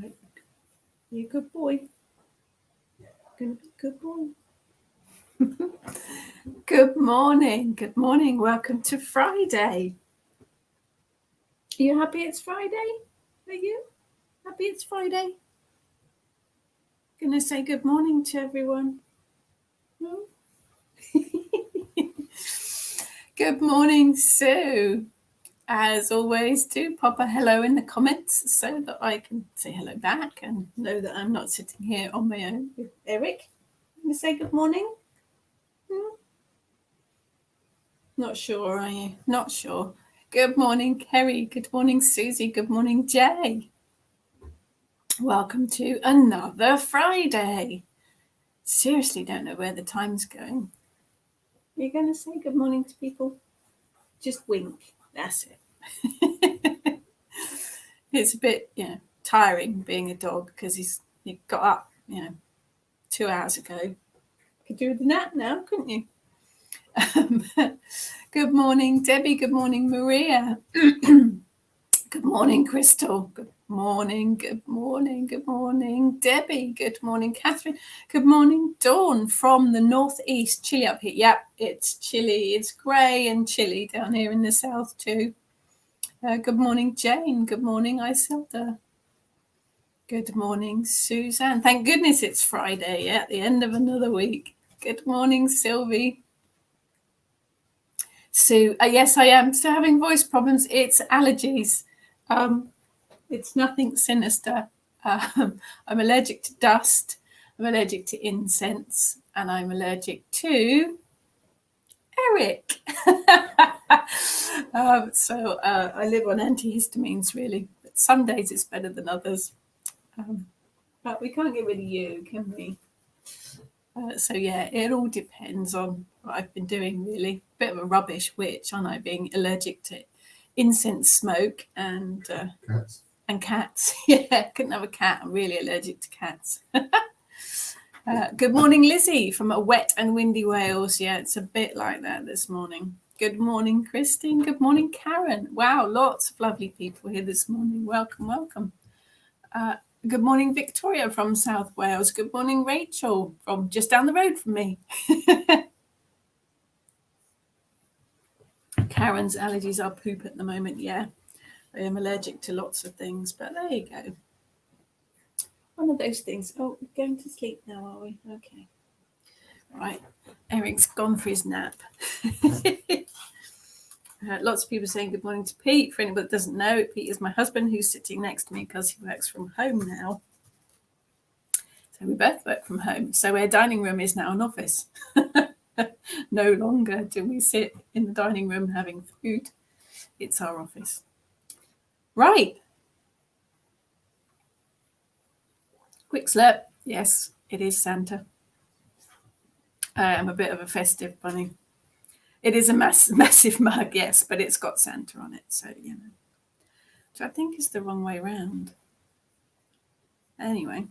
Right. You're a good boy. Good boy. Good morning. Good morning. Welcome to Friday. Are you happy it's Friday? Are you happy it's Friday? Gonna say good morning to everyone. No? Good morning, Sue. As always, do pop a hello in the comments so that I can say hello back and know that I'm not sitting here on my own with Eric. Gonna say good morning? Not sure, are you? Not sure. Good morning, Kerry. Good morning, Susie. Good morning, Jay. Welcome to another Friday. Seriously, don't know where the time's going. Are you going to say good morning to people? Just wink. That's it. It's a bit, tiring being a dog because he got up, 2 hours ago. Could do with a nap now, couldn't you? Good morning, Debbie. Good morning, Maria. Good morning, Crystal. Good morning, good morning, good morning, Debbie. Good morning, Catherine. Good morning, Dawn from the northeast. Chilly up here. Yep, it's chilly. It's grey and chilly down here in the south too. Good morning, Jane. Good morning, Isilda. Good morning, Suzanne. Thank goodness it's Friday at the end of another week. Good morning, Sylvie. Sue, yes, I am still having voice problems. It's allergies. It's nothing sinister. I'm allergic to dust. I'm allergic to incense, and I'm allergic to Eric. So I live on antihistamines, really. But some days it's better than others. But we can't get rid of you, can we? So yeah, it all depends on what I've been doing, really. Bit of a rubbish witch, aren't I? Being allergic to incense smoke and cats. And cats. Yeah, couldn't have a cat. I'm really allergic to cats. Good morning, Lizzie, from a wet and windy Wales. Yeah, it's a bit like that this morning. Good morning, Christine. Good morning, Karen. Wow, lots of lovely people here this morning. Welcome, welcome. Good morning, Victoria from South Wales. Good morning, Rachel from just down the road from me. Karen's allergies are poop at the moment. Yeah, I am allergic to lots of things, but there you go. One of those things. Oh, we're going to sleep now, are we? Okay. Right. Eric's gone for his nap. Lots of people saying good morning to Pete. For anybody that doesn't know, Pete is my husband who's sitting next to me because he works from home now. So we both work from home. So our dining room is now an office. No longer do we sit in the dining room having food. It's our office. Right. Quick slurp. Yes, it is Santa. I am a bit of a festive bunny. It is a massive mug, yes, but it's got Santa on it. So, which I think is the wrong way round. Anyway.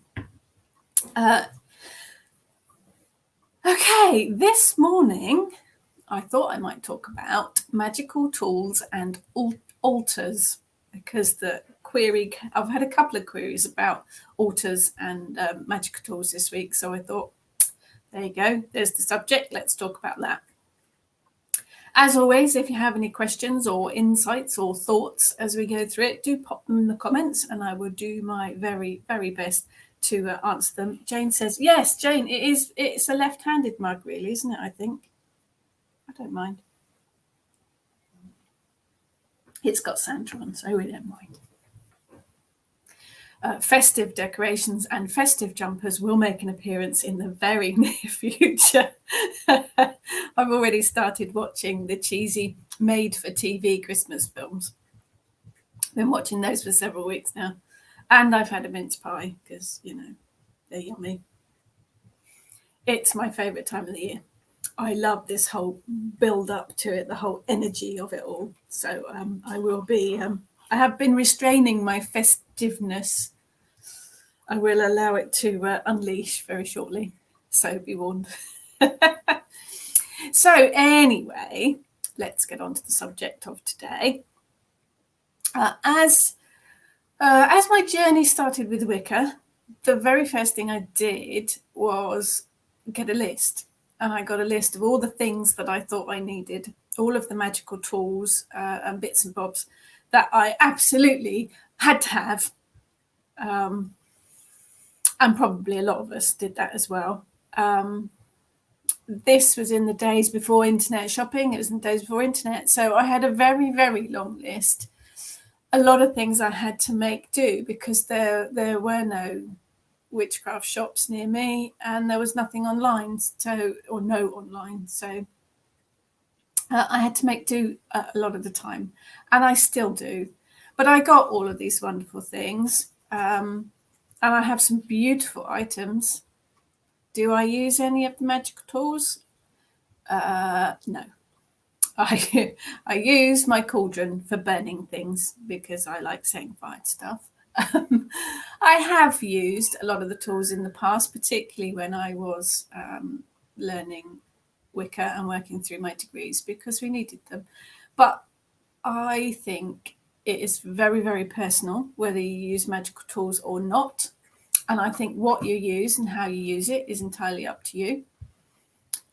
Okay, this morning I thought I might talk about magical tools and altars because I've had a couple of queries about altars and magical tools this week. So I thought, there you go, there's the subject. Let's talk about that. As always, if you have any questions or insights or thoughts as we go through it, do pop them in the comments and I will do my very, very best to answer them. Jane says, yes, Jane, it's a left-handed mug, really, isn't it, I think? I don't mind. It's got Santa on, so we don't mind. Festive decorations and festive jumpers will make an appearance in the very near future. I've already started watching the cheesy made-for-TV Christmas films. Been watching those for several weeks now. And I've had a mince pie because, they're yummy. It's my favourite time of the year. I love this whole build-up to it, the whole energy of it all. So I will be... I have been restraining my festiveness. I will allow it to unleash very shortly, so be warned. So anyway, let's get on to the subject of today. As As my journey started with Wicca, the very first thing I did was get a list. And I got a list of all the things that I thought I needed, all of the magical tools and bits and bobs that I absolutely had to have. And probably a lot of us did that as well. This was in the days before internet shopping. It was in the days before internet. So I had a very, very long list. A lot of things I had to make do because there were no witchcraft shops near me and there was nothing online, or no online. So I had to make do a lot of the time, and I still do. But I got all of these wonderful things, and I have some beautiful items. Do I use any of the magical tools? No. I use my cauldron for burning things because I like setting fire to stuff. I have used a lot of the tools in the past, particularly when I was learning Wicca and working through my degrees, because we needed them. But I think it is very, very personal whether you use magical tools or not. And I think what you use and how you use it is entirely up to you.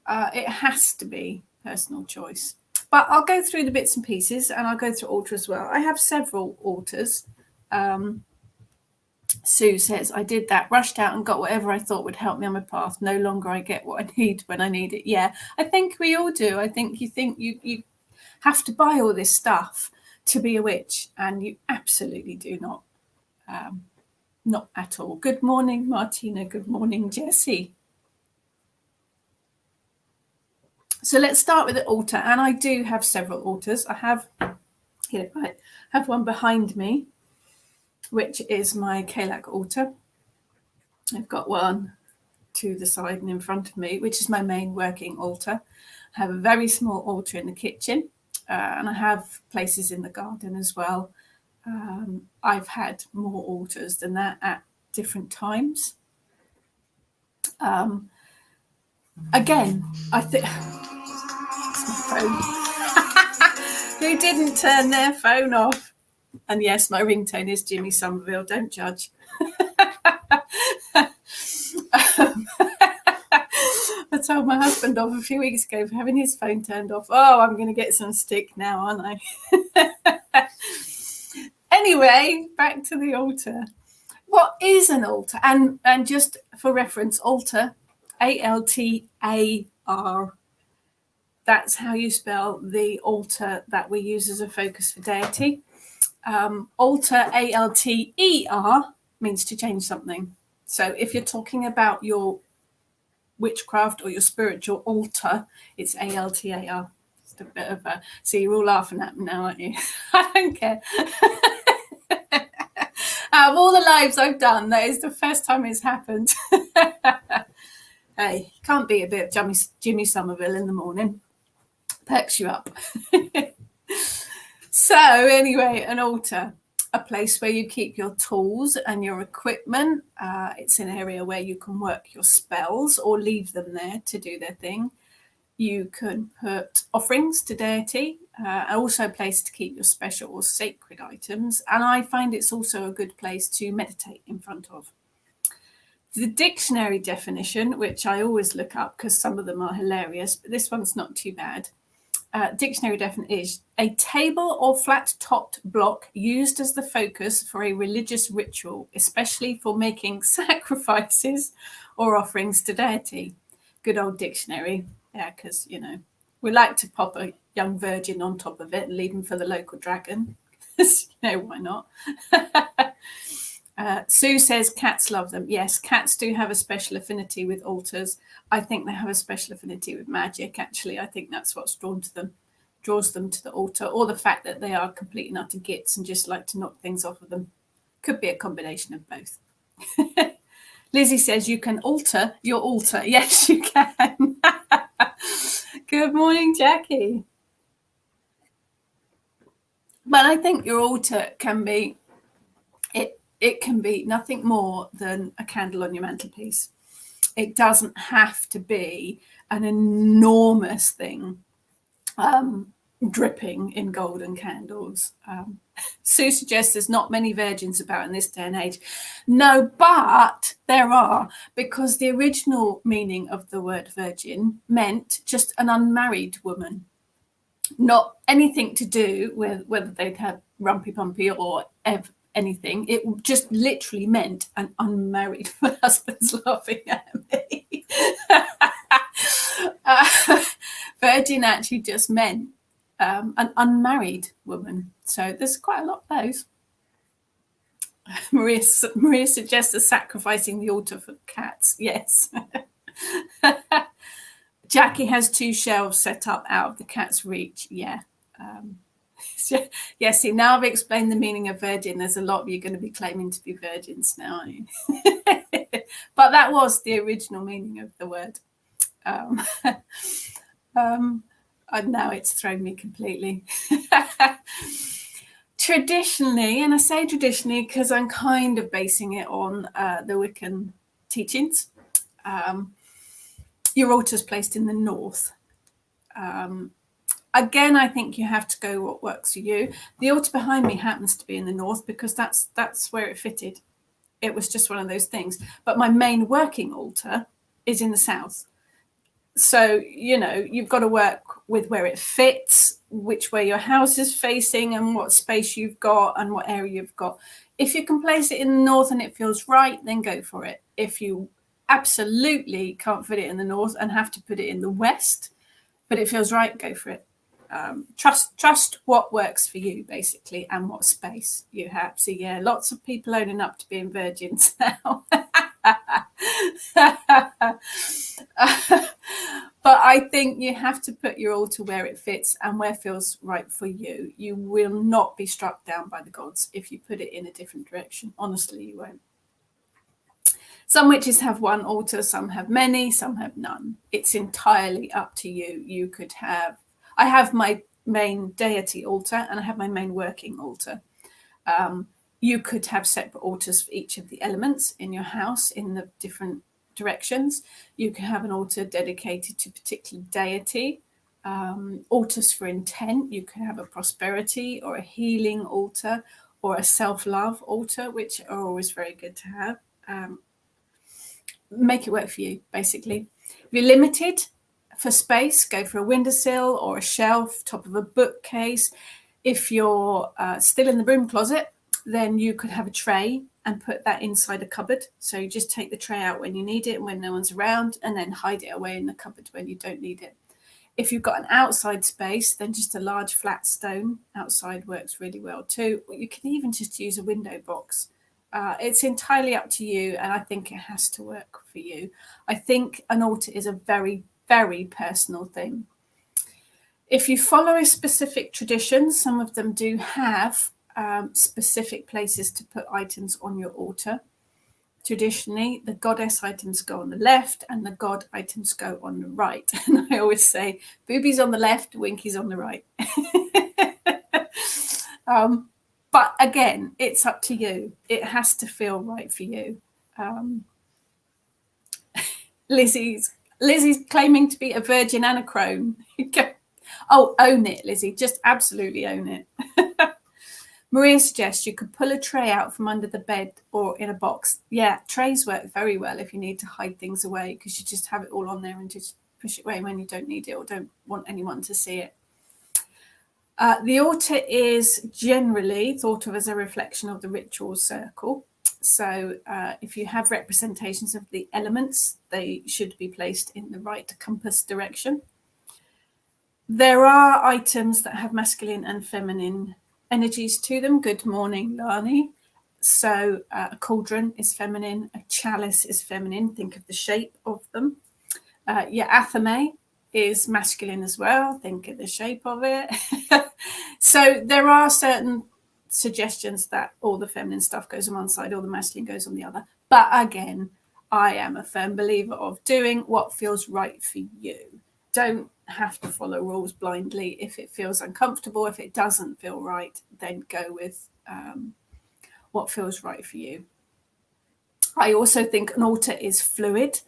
It has to be personal choice. But I'll go through the bits and pieces, and I'll go through altar as well. I have several altars. Sue says, I did that, rushed out and got whatever I thought would help me on my path. No longer I get what I need when I need it. Yeah, I think we all do. I think you have to buy all this stuff to be a witch, and you absolutely do not. Not at all. Good morning, Martina. Good morning, Jessie. So let's start with the altar, and I do have several altars. I have one behind me, which is my Kalak altar. I've got one to the side and in front of me, which is my main working altar. I have a very small altar in the kitchen, and I have places in the garden as well. I've had more altars than that at different times. Again, I think it's my phone. Who didn't turn their phone off? And yes, my ringtone is Jimmy Somerville. Don't judge. I told my husband off a few weeks ago for having his phone turned off. Oh, I'm going to get some stick now, aren't I? Anyway, back to the altar. What is an altar? And just for reference, altar, A-L-T-A-R. That's how you spell the altar that we use as a focus for deity. Alter, A-L-T-E-R, means to change something. So if you're talking about your witchcraft or your spiritual altar, it's A-L-T-A-R. Just a bit of a... See, you're all laughing at me now, aren't you? I don't care. Out of all the lives I've done, that is the first time it's happened. Hey, can't beat a bit of Jimmy Somerville in the morning. Perks you up. So anyway, an altar, a place where you keep your tools and your equipment. It's an area where you can work your spells or leave them there to do their thing. You can put offerings to deity, also a place to keep your special or sacred items. And I find it's also a good place to meditate in front of. The dictionary definition, which I always look up because some of them are hilarious, but this one's not too bad. Dictionary definition is a table or flat-topped block used as the focus for a religious ritual, especially for making sacrifices or offerings to deity. Good old dictionary. Yeah, because, we like to pop a young virgin on top of it and leave him for the local dragon. Why not? Sue says cats love them. Yes, cats do have a special affinity with altars. I think they have a special affinity with magic, actually. I think that's what's draws them to the altar, or the fact that they are complete and utter gits and just like to knock things off of them. Could be a combination of both. Lizzie says you can alter your altar. Yes, you can. Good morning, Jackie. But I think your altar can be, it can be nothing more than a candle on your mantelpiece. It doesn't have to be an enormous thing. dripping in golden candles. Sue suggests there's not many virgins about in this day and age. No, but there are, because the original meaning of the word virgin meant just an unmarried woman, not anything to do with whether they'd had rumpy pumpy or anything. It just literally meant an unmarried. My husband's laughing at me. Virgin actually just meant an unmarried woman. So there's quite a lot of those. Maria suggests a sacrificing the altar for cats. Yes. Jackie has 2 shelves set up out of the cat's reach. Yeah. Yeah, see, now I've explained the meaning of virgin. There's a lot of you going to be claiming to be virgins now, aren't you? But that was the original meaning of the word. And now it's thrown me completely. Traditionally, and I say traditionally because I'm kind of basing it on the Wiccan teachings, your altar's placed in the north. Again, I think you have to go what works for you. The altar behind me happens to be in the north because that's where it fitted. It was just one of those things. But my main working altar is in the south. So, you've got to work with where it fits, which way your house is facing and what space you've got and what area you've got. If you can place it in the north and it feels right, then go for it. If you absolutely can't fit it in the north and have to put it in the west, but it feels right, go for it. Trust what works for you, basically, and what space you have. So, yeah, lots of people owning up to being virgins now. But I think you have to put your altar where it fits and where feels right for you. You will not be struck down by the gods if you put it in a different direction. Honestly, you won't. Some witches have one altar, some have many, some have none. It's entirely up to you. You could have, I have my main deity altar and I have my main working altar. You could have separate altars for each of the elements in your house in the different directions. You can have an altar dedicated to a particular deity. Altars for intent. You can have a prosperity or a healing altar or a self-love altar, which are always very good to have. Make it work for you, basically. If you're limited for space, go for a windowsill or a shelf, top of a bookcase. If you're still in the broom closet, then you could have a tray and put that inside a cupboard. So you just take the tray out when you need it and when no one's around, and then hide it away in the cupboard when you don't need it. If you've got an outside space, then just a large flat stone outside works really well too. Or you can even just use a window box. It's entirely up to you, and I think it has to work for you. I think an altar is a very, very personal thing. If you follow a specific tradition, some of them do have specific places to put items on your altar. Traditionally, the goddess items go on the left and the god items go on the right. And I always say, boobies on the left, winkies on the right. But again, it's up to you. It has to feel right for you. Lizzie's claiming to be a virgin and a crone. Oh, own it, Lizzie. Just absolutely own it. Maria suggests you could pull a tray out from under the bed or in a box. Yeah, trays work very well if you need to hide things away, because you just have it all on there and just push it away when you don't need it or don't want anyone to see it. The altar is generally thought of as a reflection of the ritual circle. So if you have representations of the elements, they should be placed in the right compass direction. There are items that have masculine and feminine energies to them. Good morning, Lani. So a cauldron is feminine, a chalice is feminine. Think of the shape of them. Your athame is masculine as well. Think of the shape of it. So there are certain suggestions that all the feminine stuff goes on one side, all the masculine goes on the other. But again, I am a firm believer of doing what feels right for you. Don't have to follow rules blindly. If it feels uncomfortable, if it doesn't feel right, then go with what feels right for you. I also think an altar is fluid.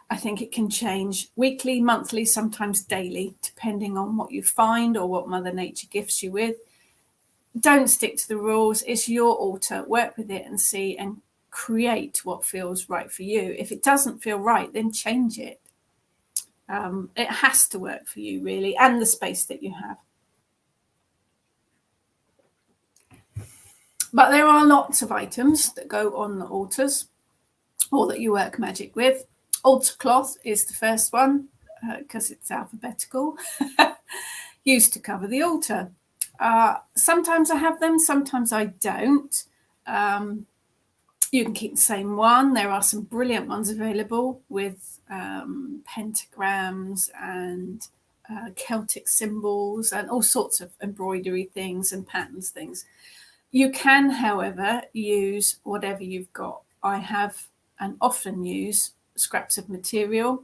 I think it can change weekly, monthly, sometimes daily, depending on what you find or what Mother Nature gifts you with. Don't stick to the rules. It's your altar. Work with it and see and create what feels right for you. If it doesn't feel right, then change it. It has to work for you, really, and the space that you have. But there are lots of items that go on the altars or that you work magic with. Altar cloth is the first one because it's alphabetical, used to cover the altar. Sometimes I have them, sometimes I don't. You can keep the same one. There are some brilliant ones available with pentagrams and Celtic symbols and all sorts of embroidery things and patterns things. You can, however, use whatever you've got. I have and often use scraps of material.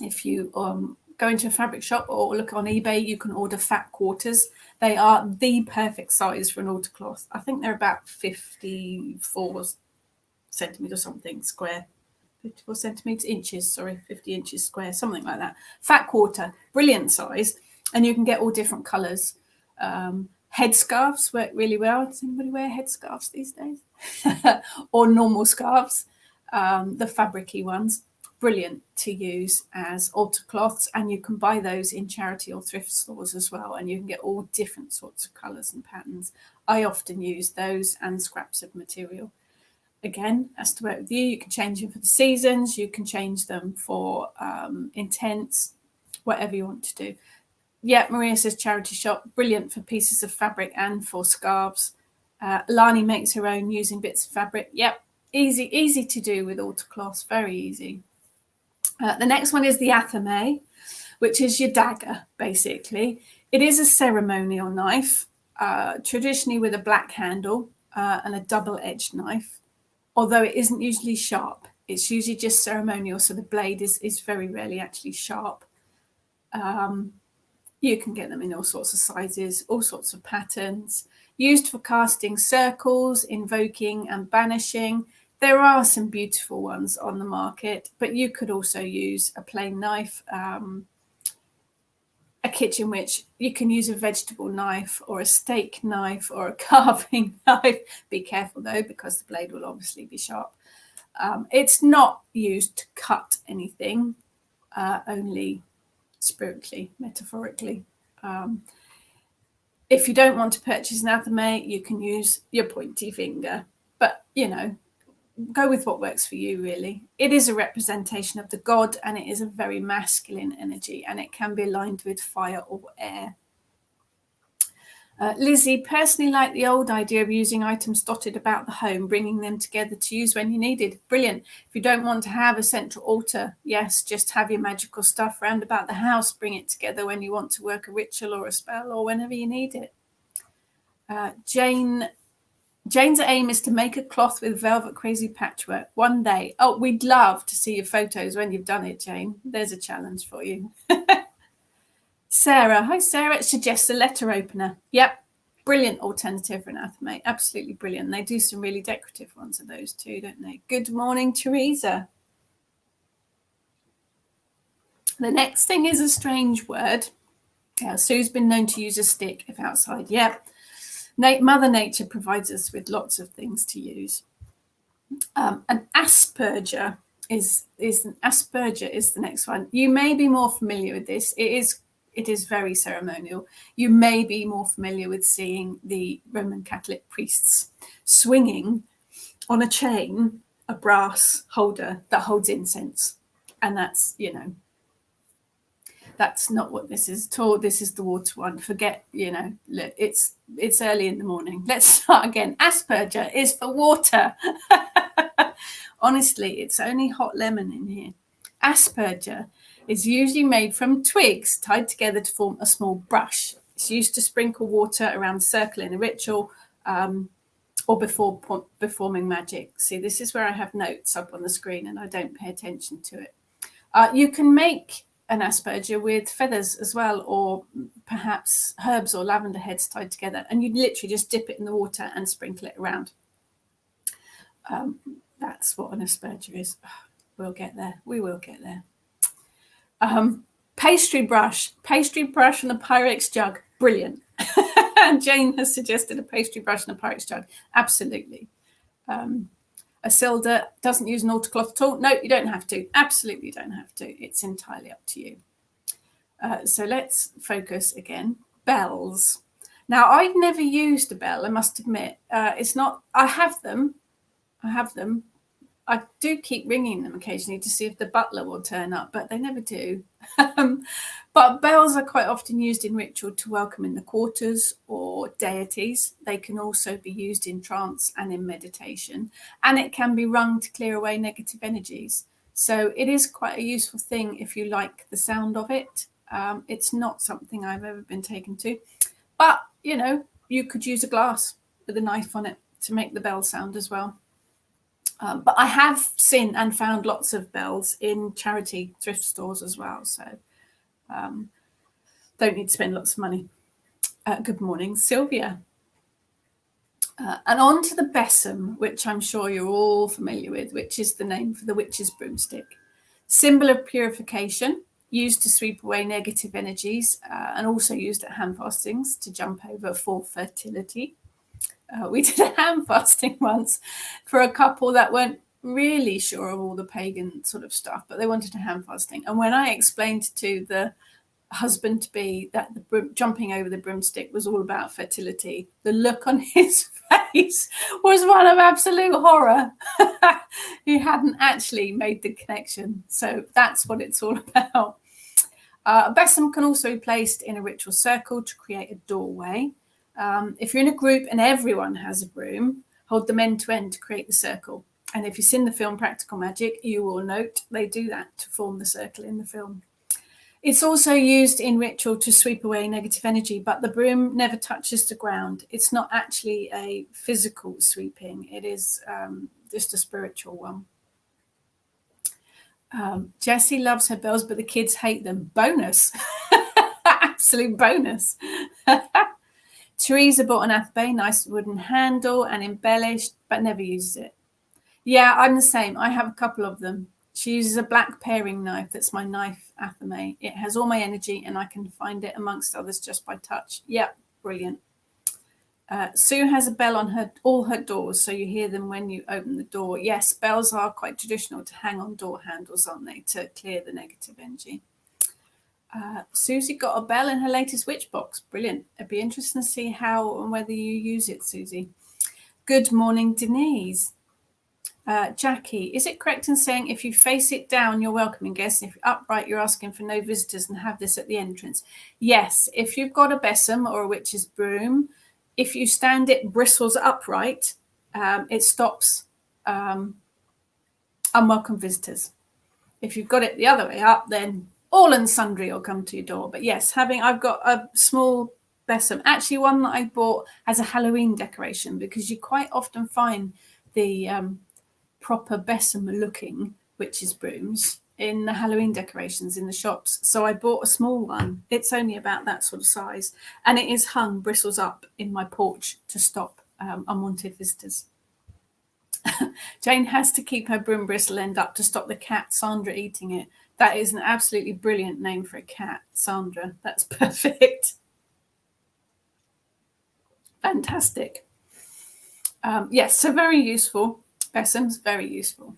If you go into a fabric shop or look on eBay, you can order fat quarters. They are the perfect size for an altar cloth. I think they're about 54 centimetres or something square. 54 centimetres, inches, sorry, 50 inches square, something like that. Fat quarter, brilliant size. And you can get all different colours. Headscarves work really well. Does anybody wear headscarves these days? Or normal scarves, the fabricy ones. Brilliant to use as altar cloths, and you can buy those in charity or thrift stores as well, and you can get all different sorts of colours and patterns. I often use those and scraps of material. Again, as to work with you, you can change them for the seasons, you can change them for intents, whatever you want to do. Yeah, Maria says charity shop, brilliant for pieces of fabric and for scarves. Lani makes her own using bits of fabric. Yep, easy to do with altar cloths, very easy. The next one is the athame, which is your dagger, basically. It is a ceremonial knife, traditionally with a black handle and a double-edged knife, although it isn't usually sharp. It's usually just ceremonial, so the blade is very rarely actually sharp. You can get them in all sorts of sizes, all sorts of patterns, used for casting circles, invoking and banishing. There are some beautiful ones on the market, but you could also use a plain knife, a kitchen witch. You can use a vegetable knife or a steak knife or a carving knife. Be careful though, because the blade will obviously be sharp. It's not used to cut anything, only spiritually, metaphorically. If you don't want to purchase an athame, you can use your pointy finger, but go with what works for you, really. It is a representation of the god, and it is a very masculine energy, and it can be aligned with fire or air. Lizzie, personally like the old idea of using items dotted about the home, bringing them together to use when you needed. Brilliant. If you don't want to have a central altar, yes, just have your magical stuff round about the house. Bring it together when you want to work a ritual or a spell or whenever you need it. Jane's aim is to make a cloth with velvet crazy patchwork one day. Oh, we'd love to see your photos when you've done it, Jane. There's a challenge for you. Sarah, hi Sarah, suggests a letter opener. Yep, brilliant alternative for an athame. Absolutely brilliant. They do some really decorative ones of those too, don't they? Good morning, Teresa. The next thing is a strange word. Sue's been known to use a stick if outside. Yep. Mother Nature provides us with lots of things to use. An asperger is the next one. You may be more familiar with this. It is very ceremonial. You may be more familiar with seeing the Roman Catholic priests swinging on a chain a brass holder that holds incense, and that's that's not what this is at all. This is the water one. Forget, it's early in the morning. Let's start again. Asperger is for water. Honestly, it's only hot lemon in here. Asperger is usually made from twigs tied together to form a small brush. It's used to sprinkle water around the circle in a ritual or before performing magic. See, this is where I have notes up on the screen and I don't pay attention to it. You can make an asperger with feathers as well, or perhaps herbs or lavender heads tied together, and you literally just dip it in the water and sprinkle it around. That's what an asperger is. We'll get there. We will get there. Pastry brush and a Pyrex jug. Brilliant. And Jane has suggested a pastry brush and a Pyrex jug. Absolutely. Isilda doesn't use an altar cloth at all. No, you don't have to. Absolutely don't have to. It's entirely up to you. So let's focus again. Bells. Now, I've never used a bell, I must admit. It's not, I have them. I do keep ringing them occasionally to see if the butler will turn up, but they never do. But bells are quite often used in ritual to welcome in the quarters or deities. They can also be used in trance and in meditation, and it can be rung to clear away negative energies. So it is quite a useful thing if you like the sound of it. It's not something I've ever been taken to, but you know, you could use a glass with a knife on it to make the bell sound as well. But I have seen and found lots of bells in charity thrift stores as well. So don't need to spend lots of money. Good morning, Sylvia. And on to the besom, which I'm sure you're all familiar with, which is the name for the witch's broomstick. Symbol of purification, used to sweep away negative energies, and also used at hand fastings to jump over for fertility. We did a hand fasting once for a couple that weren't really sure of all the pagan sort of stuff, but they wanted a hand fasting. And when I explained to the husband-to-be that the jumping over the broomstick was all about fertility, the look on his face was one of absolute horror. He hadn't actually made the connection. So that's what it's all about. A besom can also be placed in a ritual circle to create a doorway. If you're in a group and everyone has a broom, hold them end to end to create the circle. And if you've seen the film Practical Magic, you will note they do that to form the circle in the film. It's also used in ritual to sweep away negative energy, but the broom never touches the ground. It's not actually a physical sweeping. It is just a spiritual one. Jessie loves her bells, but the kids hate them. Bonus. Absolute bonus. Teresa bought an athbe, nice wooden handle and embellished, but never uses it. Yeah, I'm the same. I have a couple of them. She uses a black paring knife. That's my knife athame. It has all my energy and I can find it amongst others just by touch. Yeah, brilliant. Sue has a bell on all her doors, so you hear them when you open the door. Yes, bells are quite traditional to hang on door handles, aren't they, to clear the negative energy. Susie got a bell in her latest witch box. Brilliant. It'd be interesting to see how and whether you use it, Susie. Good morning, Denise. Jackie, is it correct in saying if you face it down, you're welcoming guests, and if you're upright, you're asking for no visitors, and have this at the entrance? Yes, if you've got a besom or a witch's broom, if you stand it bristles upright, it stops unwelcome visitors. If you've got it the other way up, then all and sundry will come to your door. But yes, I've got a small besom, actually one that I bought as a Halloween decoration, because you quite often find the proper besom looking witches' brooms in the Halloween decorations in the shops. So I bought a small one. It's only about that sort of size, and it is hung bristles up in my porch to stop unwanted visitors. Jane has to keep her broom bristle end up to stop the cat Sandra eating it. That is an absolutely brilliant name for a cat, Sandra. That's perfect. Fantastic. Yes, so very useful. Besoms, very useful.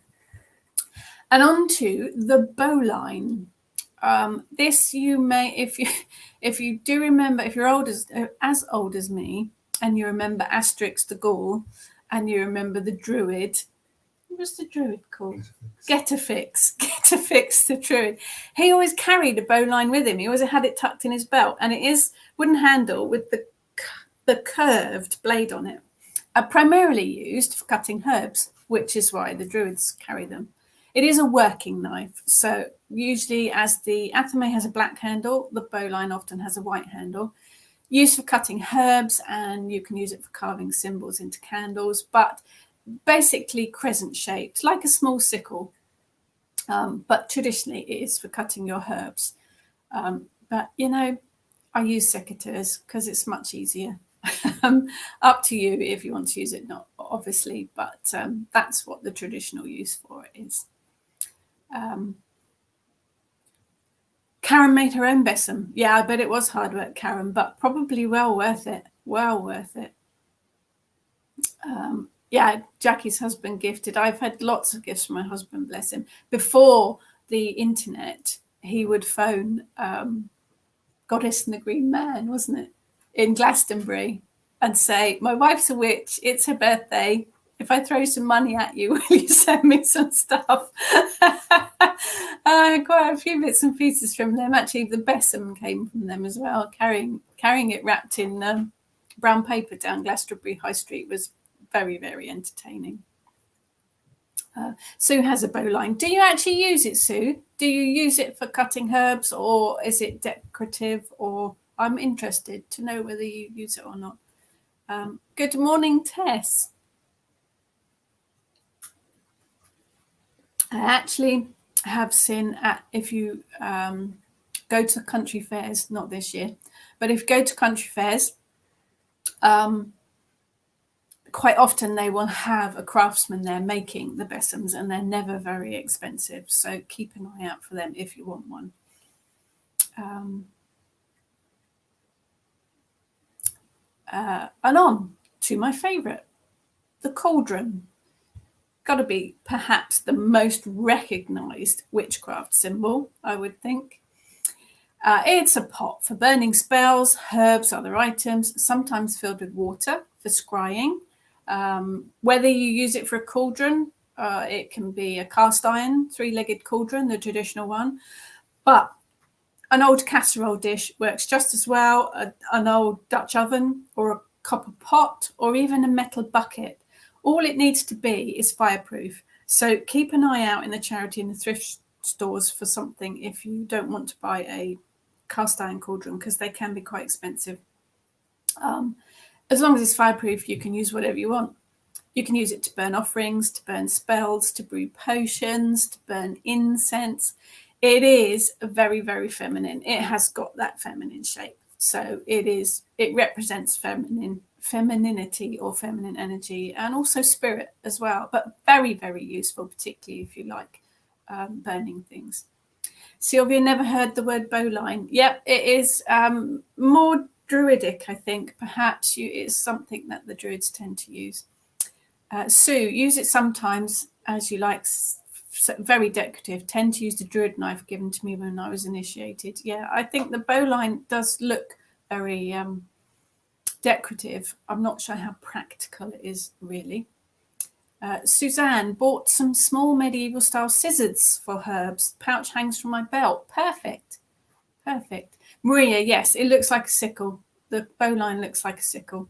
And on to the bowline. This you may, if you do remember, if you're as old as me, and you remember Asterix the Gaul, and you remember the Druid. What was the Druid called? Getafix the Druid. He always carried a bowline with him. He always had it tucked in his belt, and it is wooden handle with the curved blade on it. Primarily used for cutting herbs, which is why the Druids carry them. It is a working knife, so usually as the athame has a black handle, the bowline often has a white handle. Used for cutting herbs, and you can use it for carving symbols into candles, but basically crescent shaped, like a small sickle. But traditionally it is for cutting your herbs. But, you know, I use secateurs because it's much easier. Up to you if you want to use it, not obviously, but that's what the traditional use for it is. Karen made her own besom. Yeah, I bet it was hard work, Karen, but probably well worth it. Well worth it. Yeah, Jackie's husband gifted. I've had lots of gifts from my husband, bless him. Before the internet, he would phone Goddess and the Green Man, wasn't it, in Glastonbury, and say, my wife's a witch, it's her birthday. If I throw some money at you, will you send me some stuff? Quite a few bits and pieces from them. Actually, the besom came from them as well. Carrying it wrapped in brown paper down Glastonbury High Street was very, very entertaining. Sue has a bowline. Do you actually use it, Sue? Do you use it for cutting herbs, or is it decorative? Or I'm interested to know whether you use it or not. Good morning, Tess. I actually have seen, if you go to country fairs, not this year, but if you go to country fairs, quite often they will have a craftsman there making the besoms, and they're never very expensive. So keep an eye out for them if you want one. And on to my favourite, the Cauldron. Got to be perhaps the most recognised witchcraft symbol, I would think. It's a pot for burning spells, herbs, other items, sometimes filled with water for scrying. Whether you use it for a cauldron, it can be a cast iron, three-legged cauldron, the traditional one. But an old casserole dish works just as well, an old Dutch oven or a copper pot or even a metal bucket. All it needs to be is fireproof. So keep an eye out in the charity and the thrift stores for something if you don't want to buy a cast iron cauldron, because they can be quite expensive. As long as it's fireproof, you can use whatever you want. You can use it to burn offerings, to burn spells, to brew potions, to burn incense. It is very, very feminine. It has got that feminine shape. So it represents femininity or feminine energy, and also spirit as well, but very, very useful, particularly if you like burning things. Sylvia, never heard the word bowline. Yep, it is more druidic, I think. Perhaps it's something that the druids tend to use. Sue, use it sometimes as you like. Very decorative. Tend to use the druid knife given to me when I was initiated. Yeah, I think the bowline does look very decorative. I'm not sure how practical it is, really. Suzanne bought some small medieval style scissors for herbs. Pouch hangs from my belt. Perfect. Perfect. Maria, yes, it looks like a sickle. The bowline looks like a sickle.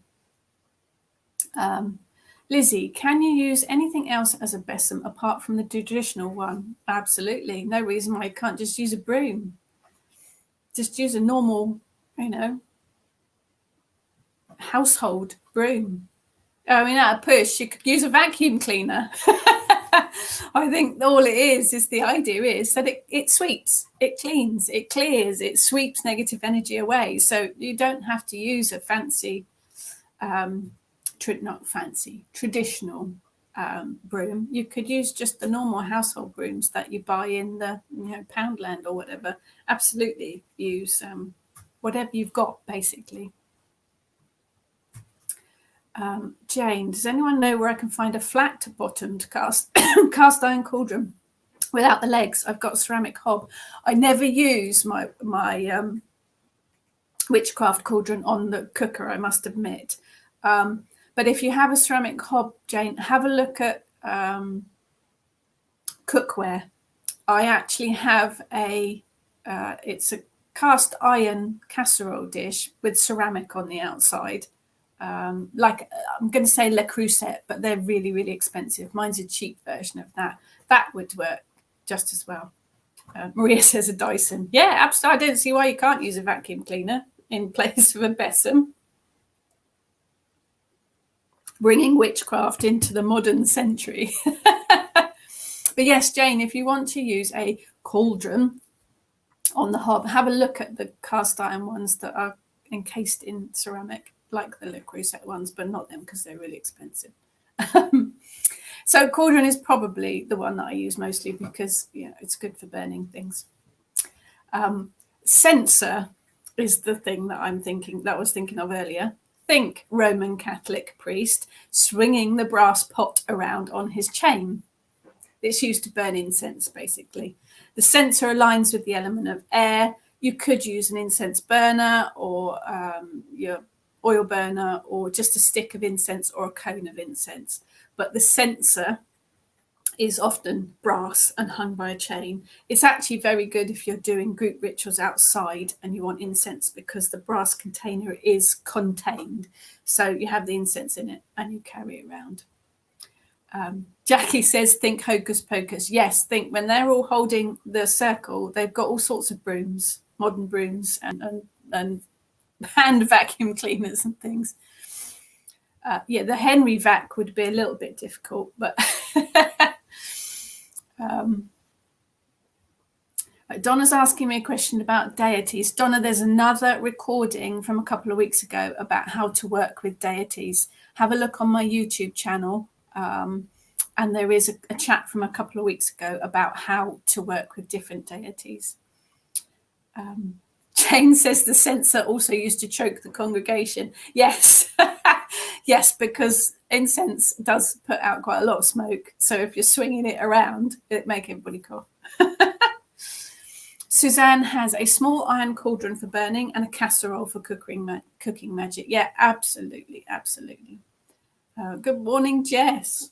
Lizzie, can you use anything else as a besom apart from the traditional one? Absolutely. No reason why you can't just use a broom. Just use a normal, household broom. I mean, at a push, you could use a vacuum cleaner. I think all it is the idea is that it sweeps, it cleans, it clears, it sweeps negative energy away. So you don't have to use a fancy, traditional broom. You could use just the normal household brooms that you buy in the Poundland or whatever. Absolutely use whatever you've got, basically. Jane, does anyone know where I can find a flat-bottomed cast iron cauldron without the legs? I've got a ceramic hob. I never use my witchcraft cauldron on the cooker, I must admit. But if you have a ceramic hob, Jane, have a look at cookware. I actually have it's a cast iron casserole dish with ceramic on the outside. Like I'm going to say Le Creuset, but they're really, really expensive. Mine's a cheap version of that. That would work just as well. Maria says a Dyson. Yeah, absolutely. I don't see why you can't use a vacuum cleaner in place of a besom. Bringing witchcraft into the modern century. But yes, Jane, if you want to use a cauldron on the hob, have a look at the cast iron ones that are encased in ceramic, like the Le Creuset ones, but not them because they're really expensive. So Cauldron is probably the one that I use mostly because it's good for burning things. Censer is the thing that I was thinking of earlier. Think Roman Catholic priest swinging the brass pot around on his chain. It's used to burn incense, basically. The censer aligns with the element of air. You could use an incense burner or your oil burner or just a stick of incense or a cone of incense. But the censer is often brass and hung by a chain. It's actually very good if you're doing group rituals outside and you want incense because the brass container is contained. So you have the incense in it and you carry it around. Jackie says, think hocus pocus. Yes, think when they're all holding the circle, they've got all sorts of brooms, modern brooms and hand vacuum cleaners and things. The Henry vac would be a little bit difficult, but Donna's asking me a question about deities. Donna, there's another recording from a couple of weeks ago about how to work with deities. Have a look on my YouTube channel. And there is a chat from a couple of weeks ago about how to work with different deities. Jane says the censer also used to choke the congregation. Yes, yes, because incense does put out quite a lot of smoke. So if you're swinging it around, it make everybody cough. Suzanne has a small iron cauldron for burning and a casserole for cooking magic. Yeah, absolutely, absolutely. Good morning, Jess.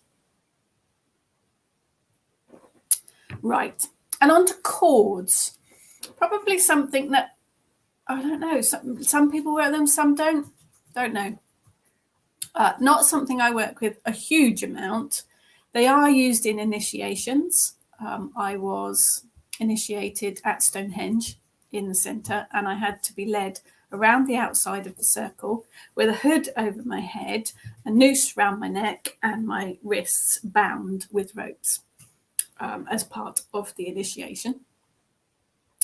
Right, and on to cords. Probably something that, I don't know, some people wear them, some don't know. Not something I work with a huge amount. They are used in initiations. I was initiated at Stonehenge in the centre, and I had to be led around the outside of the circle with a hood over my head, a noose around my neck, and my wrists bound with ropes as part of the initiation.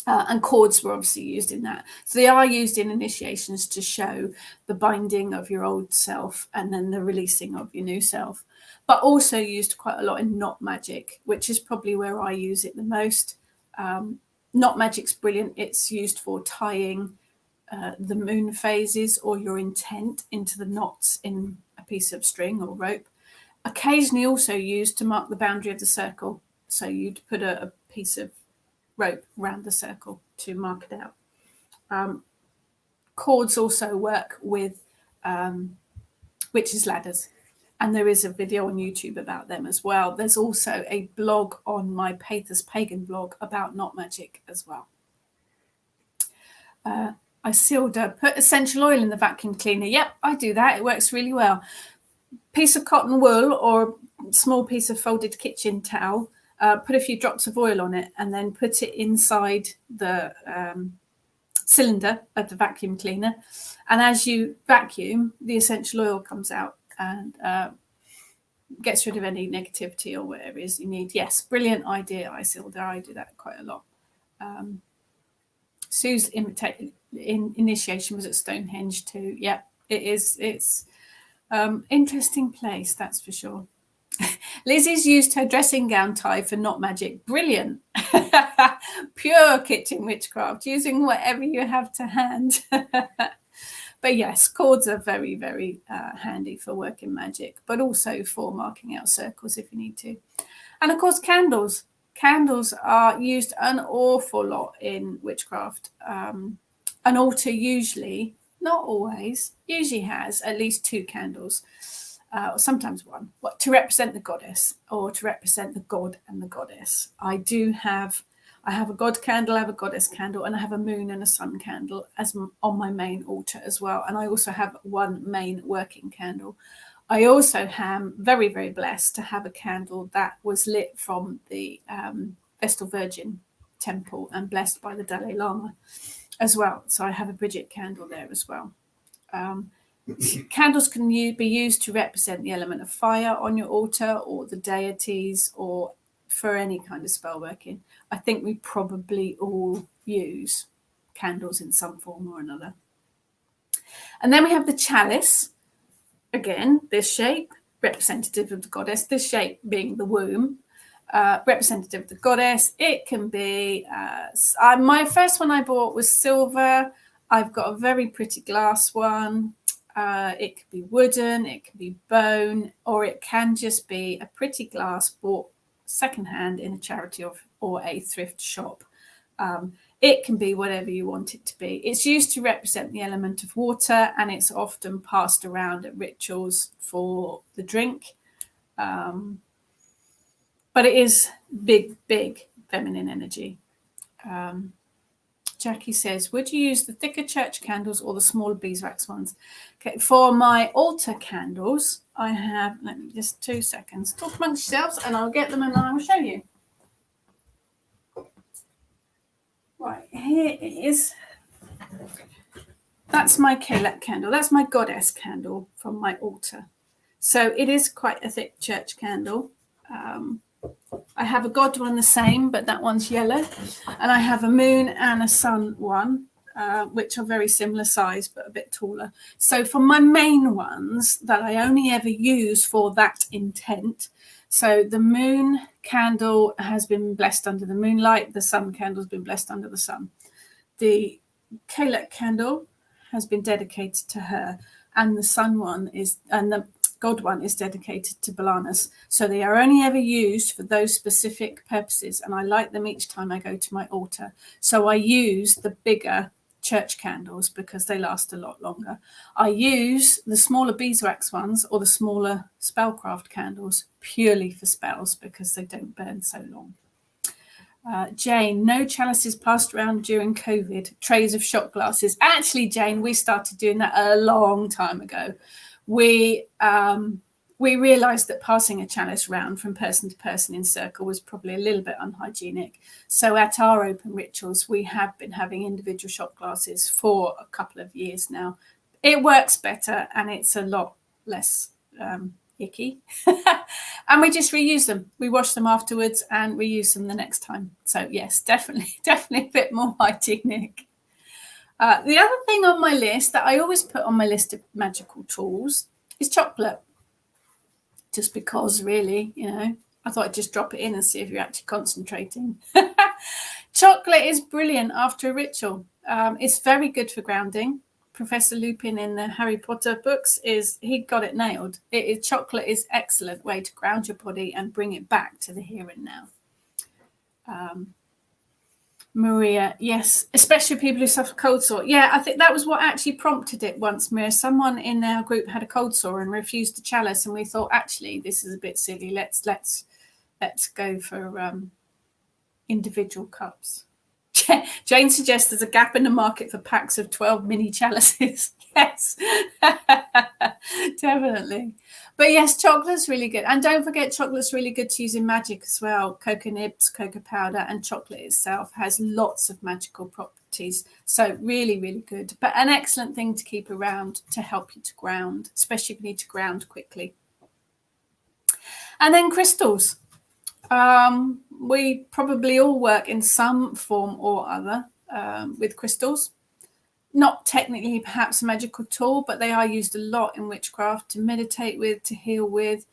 And cords were obviously used in that. So they are used in initiations to show the binding of your old self and then the releasing of your new self, but also used quite a lot in knot magic, which is probably where I use it the most. Knot magic's brilliant. It's used for tying the moon phases or your intent into the knots in a piece of string or rope. Occasionally also used to mark the boundary of the circle. So you'd put a piece of rope around the circle to mark it out. Cords also work with witches' ladders, and there is a video on YouTube about them as well. There's also a blog on my Pathos Pagan blog about knot magic as well. Isilda, put essential oil in the vacuum cleaner. Yep, I do that. It works really well. Piece of cotton wool or a small piece of folded kitchen towel. Put a few drops of oil on it and then put it inside the cylinder of the vacuum cleaner. And as you vacuum, the essential oil comes out and gets rid of any negativity or whatever it is you need. Yes, brilliant idea, Isilda. I do that quite a lot. Sue's initiation was at Stonehenge too. Yeah, it is. It's interesting place, that's for sure. Lizzie's used her dressing gown tie for knot magic. Brilliant. Pure kitchen witchcraft, using whatever you have to hand. But yes, cords are very, very handy for working magic, but also for marking out circles if you need to. And of course, candles. Candles are used an awful lot in witchcraft. An altar usually, not always, usually has at least 2 candles. Or sometimes 1, to represent the goddess or to represent the god and the goddess. I have a god candle, I have a goddess candle, and I have a moon and a sun candle as on my main altar as well. And I also have 1 main working candle. I also am very, very blessed to have a candle that was lit from the Vestal Virgin temple and blessed by the Dalai Lama as well. So I have a Bridget candle there as well. Candles can be used to represent the element of fire on your altar or the deities or for any kind of spell working. I think we probably all use candles in some form or another. And then we have the chalice. Again, this shape. representative of the goddess, the shape being the womb, representative of the goddess. It can be, my first one I bought was silver. I've got a very pretty glass one. It could be wooden, it can be bone, or it can just be a pretty glass bought secondhand in a charity or a thrift shop. It can be whatever you want it to be. It's used to represent the element of water, and it's often passed around at rituals for the drink. But it is big feminine energy. Jackie says, would you use the thicker church candles or the smaller beeswax ones? Okay, for my altar candles, I have, let me just 2 seconds, talk amongst yourselves and I'll get them and I will show you. Right, here it is. That's my Kalak candle. That's my goddess candle from my altar. So it is quite a thick church candle. I have a god one the same, but that one's yellow. And I have a moon and a sun one, which are very similar size, but a bit taller. So for my main ones that I only ever use for that intent, so the moon candle has been blessed under the moonlight. The sun candle has been blessed under the sun. The Kalak candle has been dedicated to her, and the sun one is, and the god one is dedicated to Balanus. So they are only ever used for those specific purposes, and I light them each time I go to my altar. So I use the bigger church candles because they last a lot longer. I use the smaller beeswax ones or the smaller spellcraft candles purely for spells because they don't burn so long. Jane, no chalices passed around during COVID, trays of shot glasses. Actually, Jane, we started doing that a long time ago. We realised that passing a chalice round from person to person in circle was probably a little bit unhygienic. So at our open rituals, we have been having individual shot glasses for a couple of years now. It works better and it's a lot less icky. And we just reuse them. We wash them afterwards and reuse them the next time. So yes, definitely a bit more hygienic. The other thing on my list that I always put on my list of magical tools is chocolate. Just because, really, you know, I thought I'd just drop it in and see if you're actually concentrating. Chocolate is brilliant after a ritual. It's very good for grounding. Professor Lupin in the Harry Potter books, he got it nailed. Chocolate is an excellent way to ground your body and bring it back to the here and now. Maria, yes, especially people who suffer cold sore. Yeah, I think that was what actually prompted it once, Maria. Someone in our group had a cold sore and refused the chalice, and we thought, actually, this is a bit silly. Let's go for individual cups. Jane suggests there's a gap in the market for packs of 12 mini chalices. Yes, definitely. But yes, chocolate's really good. And don't forget, chocolate's really good to use in magic as well. Cocoa nibs, cocoa powder, and chocolate itself has lots of magical properties. So really, really good. But an excellent thing to keep around to help you to ground, especially if you need to ground quickly. And then crystals. We probably all work in some form or other with crystals. Not technically perhaps a magical tool, but they are used a lot in witchcraft to meditate with, to heal with,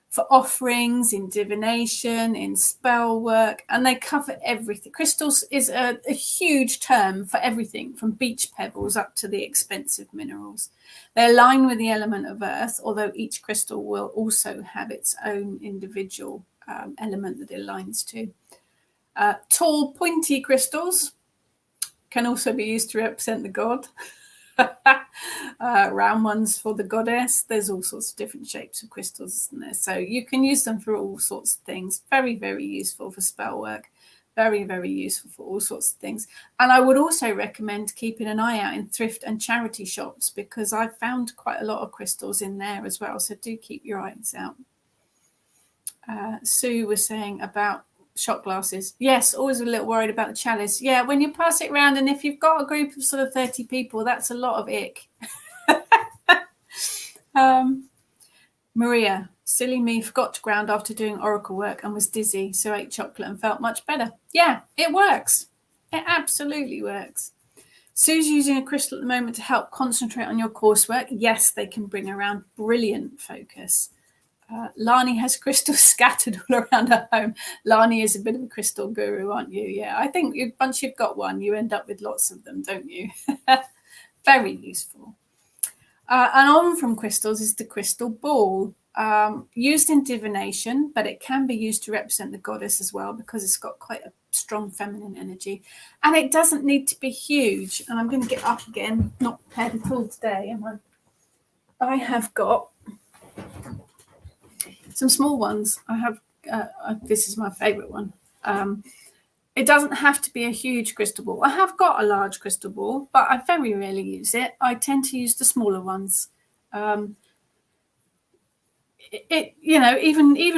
for offerings, in divination, in spell work, and they cover everything. Crystals is a huge term for everything from beach pebbles up to the expensive minerals. They align with the element of earth, although each crystal will also have its own individual element that it aligns to. Tall, pointy crystals can also be used to represent the god. Round ones for the goddess. There's all sorts of different shapes of crystals in there, so you can use them for all sorts of things. Very, very useful for spell work. Very, very useful for all sorts of things. And I would also recommend keeping an eye out in thrift and charity shops because I've found quite a lot of crystals in there as well, so do keep your eyes out. Sue was saying about shot glasses. Yes, always a little worried about the chalice. Yeah, when you pass it around, and if you've got a group of sort of 30 people, that's a lot of ick. Maria, silly me, forgot to ground after doing oracle work and was dizzy, so ate chocolate and felt much better. Yeah, it works. It absolutely works. Sue's using a crystal at the moment to help concentrate on your coursework. Yes, they can bring around brilliant focus. Lani has crystals scattered all around her home. Lani is a bit of a crystal guru, aren't you? Yeah, I think once you've got one, you end up with lots of them, don't you? Very useful. And on from crystals is the crystal ball, used in divination, but it can be used to represent the goddess as well, because it's got quite a strong feminine energy. And it doesn't need to be huge. And I'm going to get up again, not prepared at all today. I have got some small ones. I have, this is my favourite one. It doesn't have to be a huge crystal ball. I have got a large crystal ball, but I very rarely use it. I tend to use the smaller ones. Even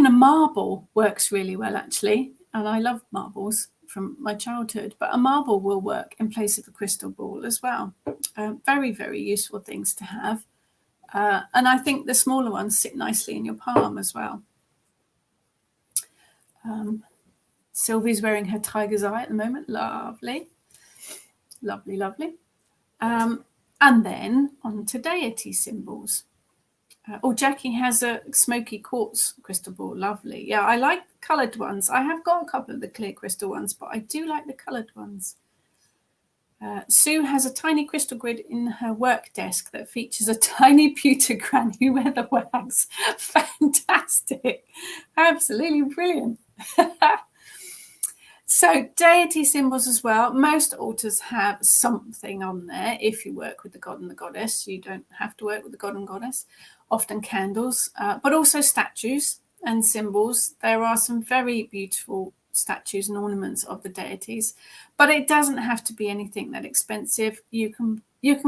a marble works really well, actually. And I love marbles from my childhood, but a marble will work in place of a crystal ball as well. Very, very useful things to have. And I think the smaller ones sit nicely in your palm as well. Sylvie's wearing her tiger's eye at the moment. Lovely. Lovely, lovely. And then on to deity symbols. Jackie has a smoky quartz crystal ball. Lovely. Yeah, I like the coloured ones. I have got a couple of the clear crystal ones, but I do like the coloured ones. Sue has a tiny crystal grid in her work desk that features a tiny pewter granny weather wax. Fantastic. Absolutely brilliant. So deity symbols as well. Most altars have something on there. If you work with the god and the goddess, you don't have to work with the god and goddess. Often candles, but also statues and symbols. There are some very beautiful statues and ornaments of the deities, but it doesn't have to be anything that expensive. You can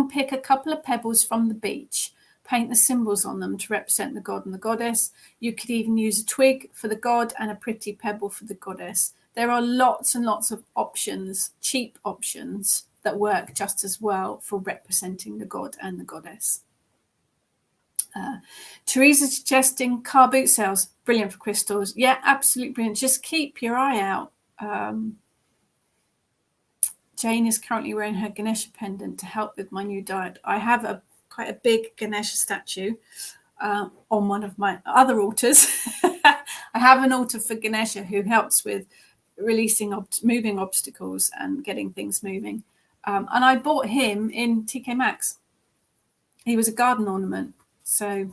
pick a couple of pebbles from the beach, paint the symbols on them to represent the god and the goddess. You could even use a twig for the god and a pretty pebble for the goddess. There are lots and lots of options, cheap options, that work just as well for representing the god and the goddess. Teresa suggesting car boot sales, brilliant for crystals. Yeah, absolutely brilliant. Just keep your eye out. Jane is currently wearing her Ganesha pendant to help with my new diet. I have quite a big Ganesha statue on one of my other altars. I have an altar for Ganesha who helps with releasing, moving obstacles and getting things moving. And I bought him in TK Maxx. He was a garden ornament. So,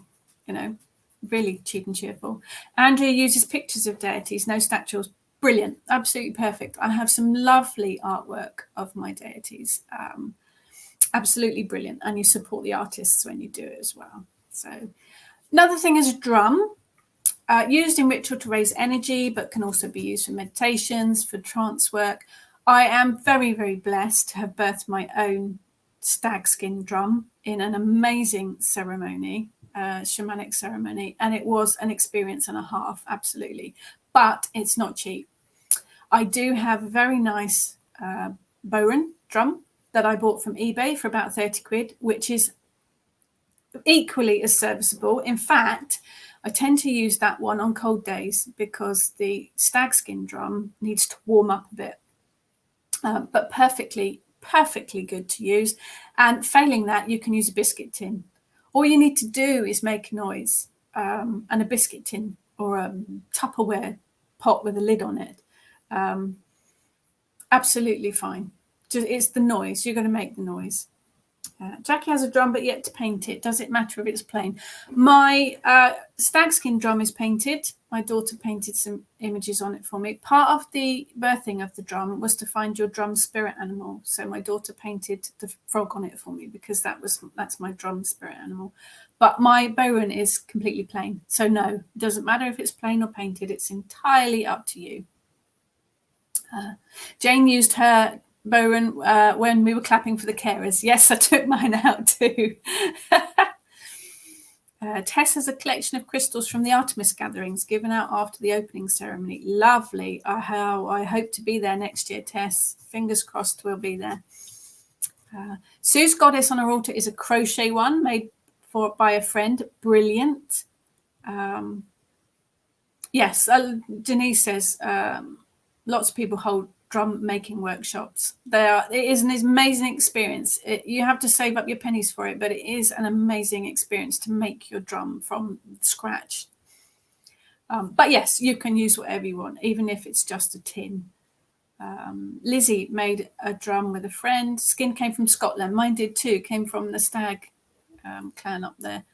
really cheap and cheerful. Andrea uses pictures of deities, no statues. Brilliant. Absolutely perfect. I have some lovely artwork of my deities. Absolutely brilliant. And you support the artists when you do it as well. So, another thing is a drum. Used in ritual to raise energy, but can also be used for meditations, for trance work. I am very, very blessed to have birthed my own stag skin drum in an amazing ceremony, shamanic ceremony, and it was an experience and a half, absolutely. But it's not cheap. I do have a very nice Bowen drum that I bought from eBay for about 30 quid, which is equally as serviceable. In fact, I tend to use that one on cold days because the stag skin drum needs to warm up a bit, but perfectly good to use. And failing that, you can use a biscuit tin. All you need to do is make a noise, and a biscuit tin or a Tupperware pot with a lid on it. Absolutely fine. It's the noise. You're going to make the noise. Jackie has a drum but yet to paint it. Does it matter if it's plain? My stag skin drum is painted. My daughter painted some images on it for me. Part of the birthing of the drum was to find your drum spirit animal. So my daughter painted the frog on it for me because that's my drum spirit animal. But my Bowen is completely plain. So no, it doesn't matter if it's plain or painted. It's entirely up to you. Jane used her Bowen when we were clapping for the carers. Yes, I took mine out too. Tess has a collection of crystals from the Artemis gatherings given out after the opening ceremony. Lovely. I hope to be there next year, Tess. Fingers crossed we'll be there. Sue's goddess on her altar is a crochet one made by a friend. Brilliant. Yes, Denise says lots of people hold drum making workshops. It is an amazing experience. You have to save up your pennies for it, but it is an amazing experience to make your drum from scratch. But yes, you can use whatever you want, even if it's just a tin. Lizzie made a drum with a friend. Skin came from Scotland. Mine did too. Came from the Stag clan up there.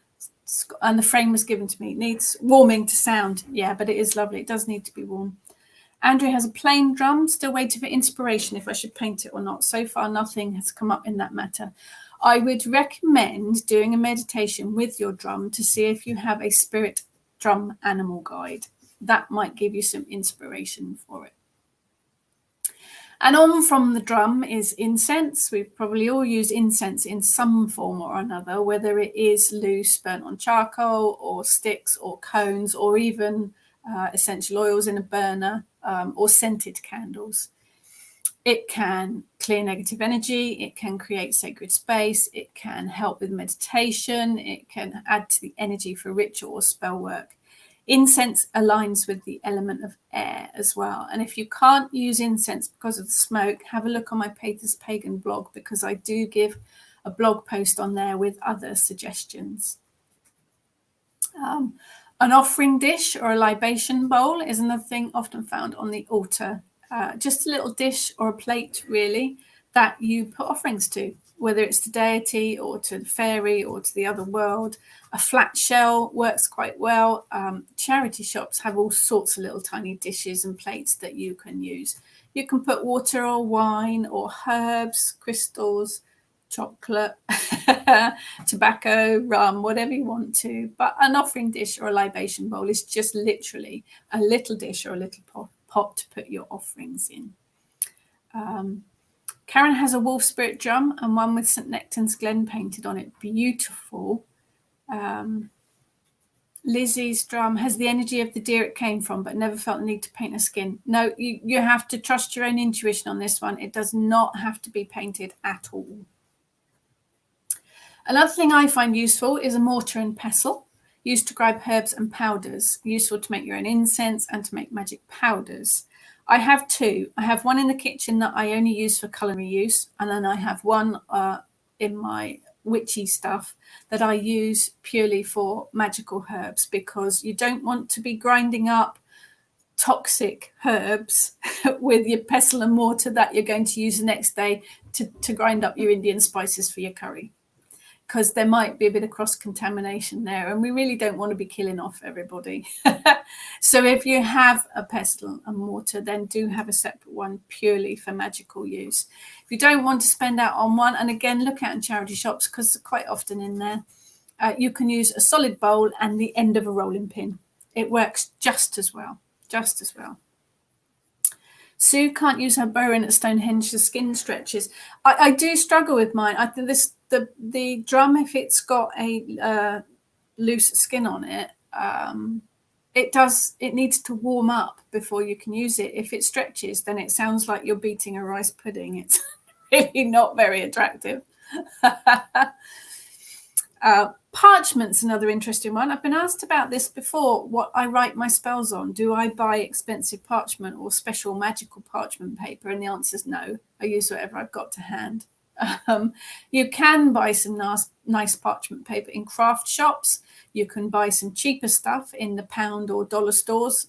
And the frame was given to me. It needs warming to sound. Yeah, but it is lovely. It does need to be warm. Andrew has a plain drum. Still waiting for inspiration if I should paint it or not. So far, nothing has come up in that matter. I would recommend doing a meditation with your drum to see if you have a spirit drum animal guide. That might give you some inspiration for it. And on from the drum is incense. We probably all use incense in some form or another, whether it is loose, burnt on charcoal, or sticks, or cones, or even essential oils in a burner, or scented candles. It can clear negative energy. It can create sacred space. It can help with meditation. It can add to the energy for ritual or spell work. Incense aligns with the element of air as well. And if you can't use incense because of the smoke, have a look on my Pater's Pagan blog, because I do give a blog post on there with other suggestions. An offering dish or a libation bowl is another thing often found on the altar. Just a little dish or a plate, really, that you put offerings to, whether it's to deity or to the fairy or to the other world. A flat shell works quite well. Charity shops have all sorts of little tiny dishes and plates that you can use. You can put water or wine or herbs, crystals, chocolate, tobacco, rum, whatever you want to. But an offering dish or a libation bowl is just literally a little dish or a little pot to put your offerings in. Karen has a wolf spirit drum and one with St. Nectan's Glen painted on it. Beautiful. Lizzie's drum has the energy of the deer it came from, but never felt the need to paint a skin. No, you have to trust your own intuition on this one. It does not have to be painted at all. Another thing I find useful is a mortar and pestle, used to grind herbs and powders, useful to make your own incense and to make magic powders. I have two. I have one in the kitchen that I only use for culinary use, and then I have one in my witchy stuff that I use purely for magical herbs, because you don't want to be grinding up toxic herbs with your pestle and mortar that you're going to use the next day to grind up your Indian spices for your curry, because there might be a bit of cross-contamination there, and we really don't want to be killing off everybody. So if you have a pestle and mortar, then do have a separate one purely for magical use. If you don't want to spend out on one, and again, look out in charity shops, because they're quite often in there, you can use a solid bowl and the end of a rolling pin. It works just as well, just as well. Sue can't use her bow in at Stonehenge, the skin stretches. I do struggle with mine. I think the drum, if it's got a loose skin on it, it needs to warm up before you can use it. If it stretches, then it sounds like you're beating a rice pudding. It's really not very attractive. Parchment's another interesting one. I've been asked about this before, what I write my spells on. Do I buy expensive parchment or special magical parchment paper? And the answer is no. I use whatever I've got to hand. You can buy some nice parchment paper in craft shops. You can buy some cheaper stuff in the pound or dollar stores.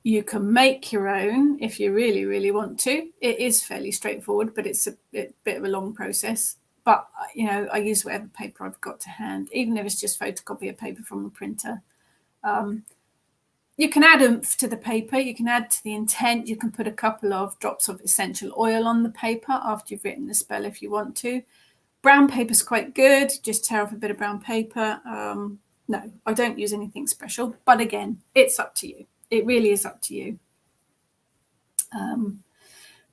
You can make your own if you really, really want to. It is fairly straightforward, but it's a bit of a long process. But, you know, I use whatever paper I've got to hand, even if it's just photocopier paper from a printer. You can add oomph to the paper. You can add to the intent. You can put a couple of drops of essential oil on the paper after you've written the spell if you want to. Brown paper's quite good. Just tear off a bit of brown paper. No, I don't use anything special. But again, it's up to you. It really is up to you.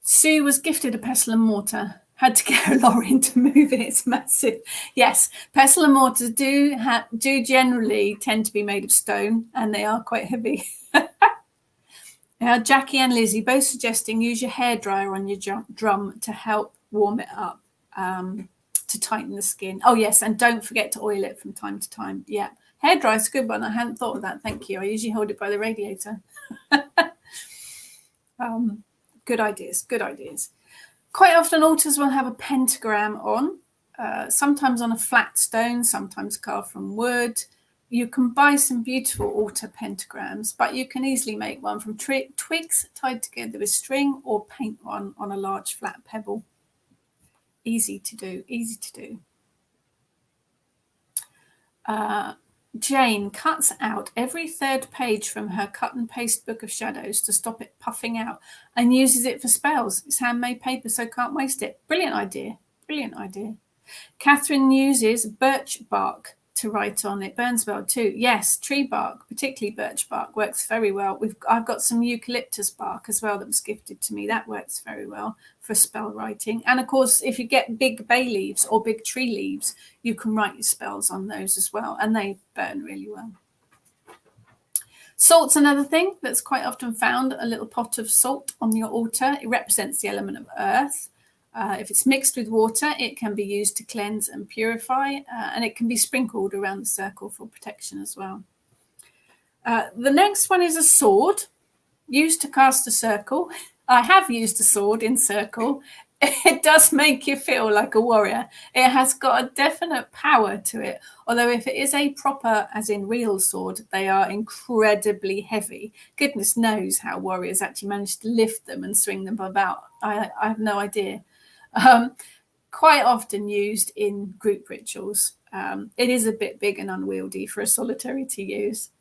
Sue was gifted a pestle and mortar. Had to get a lorry in to move it. It's massive. Yes, pestle and mortar do generally tend to be made of stone, and they are quite heavy. Now, Jackie and Lizzie both suggesting use your hairdryer on your drum to help warm it up, to tighten the skin. Oh yes, and don't forget to oil it from time to time. Yeah, hairdryer's a good one. I hadn't thought of that. Thank you. I usually hold it by the radiator. Good ideas. Good ideas. Quite often altars will have a pentagram on, sometimes on a flat stone, sometimes carved from wood. You can buy some beautiful altar pentagrams, but you can easily make one from twigs tied together with string, or paint one on a large flat pebble. Easy to do, easy to do. Jane cuts out every third page from her cut and paste book of shadows to stop it puffing out, and uses it for spells. It's handmade paper, so can't waste it. Brilliant idea. Brilliant idea. Catherine uses birch bark to write on. It burns well too. Yes, tree bark, particularly birch bark, works very well. I've got some eucalyptus bark as well that was gifted to me. That works very well for spell writing. And of course, if you get big bay leaves or big tree leaves, you can write your spells on those as well, and they burn really well. Salt's another thing that's quite often found. A little pot of salt on your altar. It represents the element of earth. If it's mixed with water, it can be used to cleanse and purify, and it can be sprinkled around the circle for protection as well. The next one is a sword used to cast a circle. I have used a sword in circle. It does make you feel like a warrior. It has got a definite power to it, although if it is a proper, as in real sword, they are incredibly heavy. Goodness knows how warriors actually manage to lift them and swing them about. I have no idea. Quite often used in group rituals. It is a bit big and unwieldy for a solitary to use,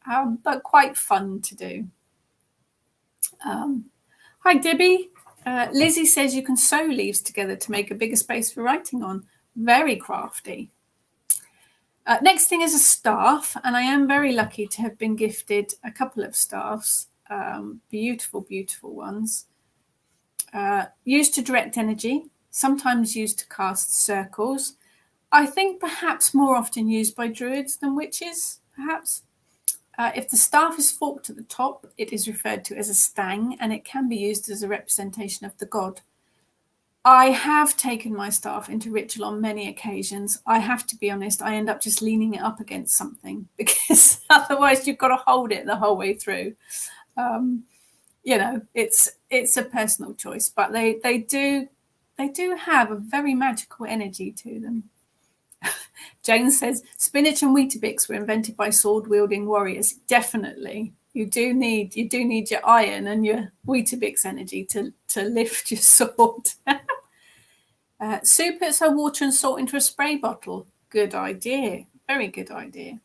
but quite fun to do. Hi, Debbie. Lizzie says you can sew leaves together to make a bigger space for writing on. Very crafty. Next thing is a staff, and I am very lucky to have been gifted a couple of staffs. Beautiful, beautiful ones. Used to direct energy. Sometimes used to cast circles. I think perhaps more often used by druids than witches, perhaps. If the staff is forked at the top, it is referred to as a stang, and it can be used as a representation of the god. I have taken my staff into ritual on many occasions. I have to be honest, I end up just leaning it up against something, because otherwise you've got to hold it the whole way through. It's a personal choice, but they do have a very magical energy to them. Jane says spinach and Weetabix were invented by sword-wielding warriors. Definitely, you do need your iron and your Weetabix energy to lift your sword. Sue puts her water and salt into a spray bottle. Good idea. Very good idea.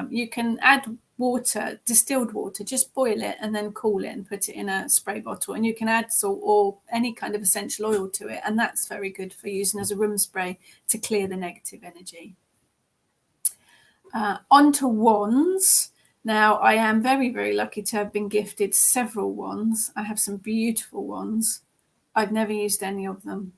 You can add water, distilled water, just boil it and then cool it and put it in a spray bottle, and you can add salt or any kind of essential oil to it, and that's very good for using as a room spray to clear the negative energy. Onto wands. Now, I am very, very lucky to have been gifted several wands. I have some beautiful wands. I've never used any of them.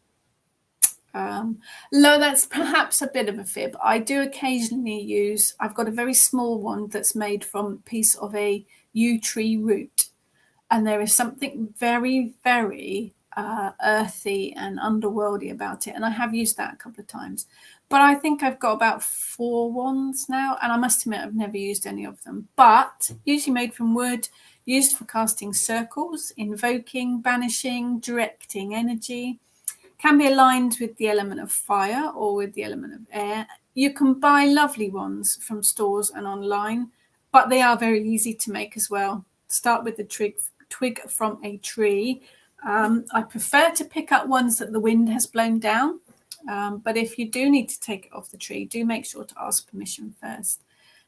No, that's perhaps a bit of a fib. I do occasionally use, I've got a very small one that's made from a piece of a yew tree root. And there is something very, very earthy and underworldy about it. And I have used that a couple of times. But I think I've got about 4 wands now. And I must admit, I've never used any of them. But usually made from wood, used for casting circles, invoking, banishing, directing energy. Can be aligned with the element of fire or with the element of air. You can buy lovely ones from stores and online, but they are very easy to make as well. Start with the twig from a tree. I prefer to pick up ones that the wind has blown down, but if you do need to take it off the tree, do make sure to ask permission first.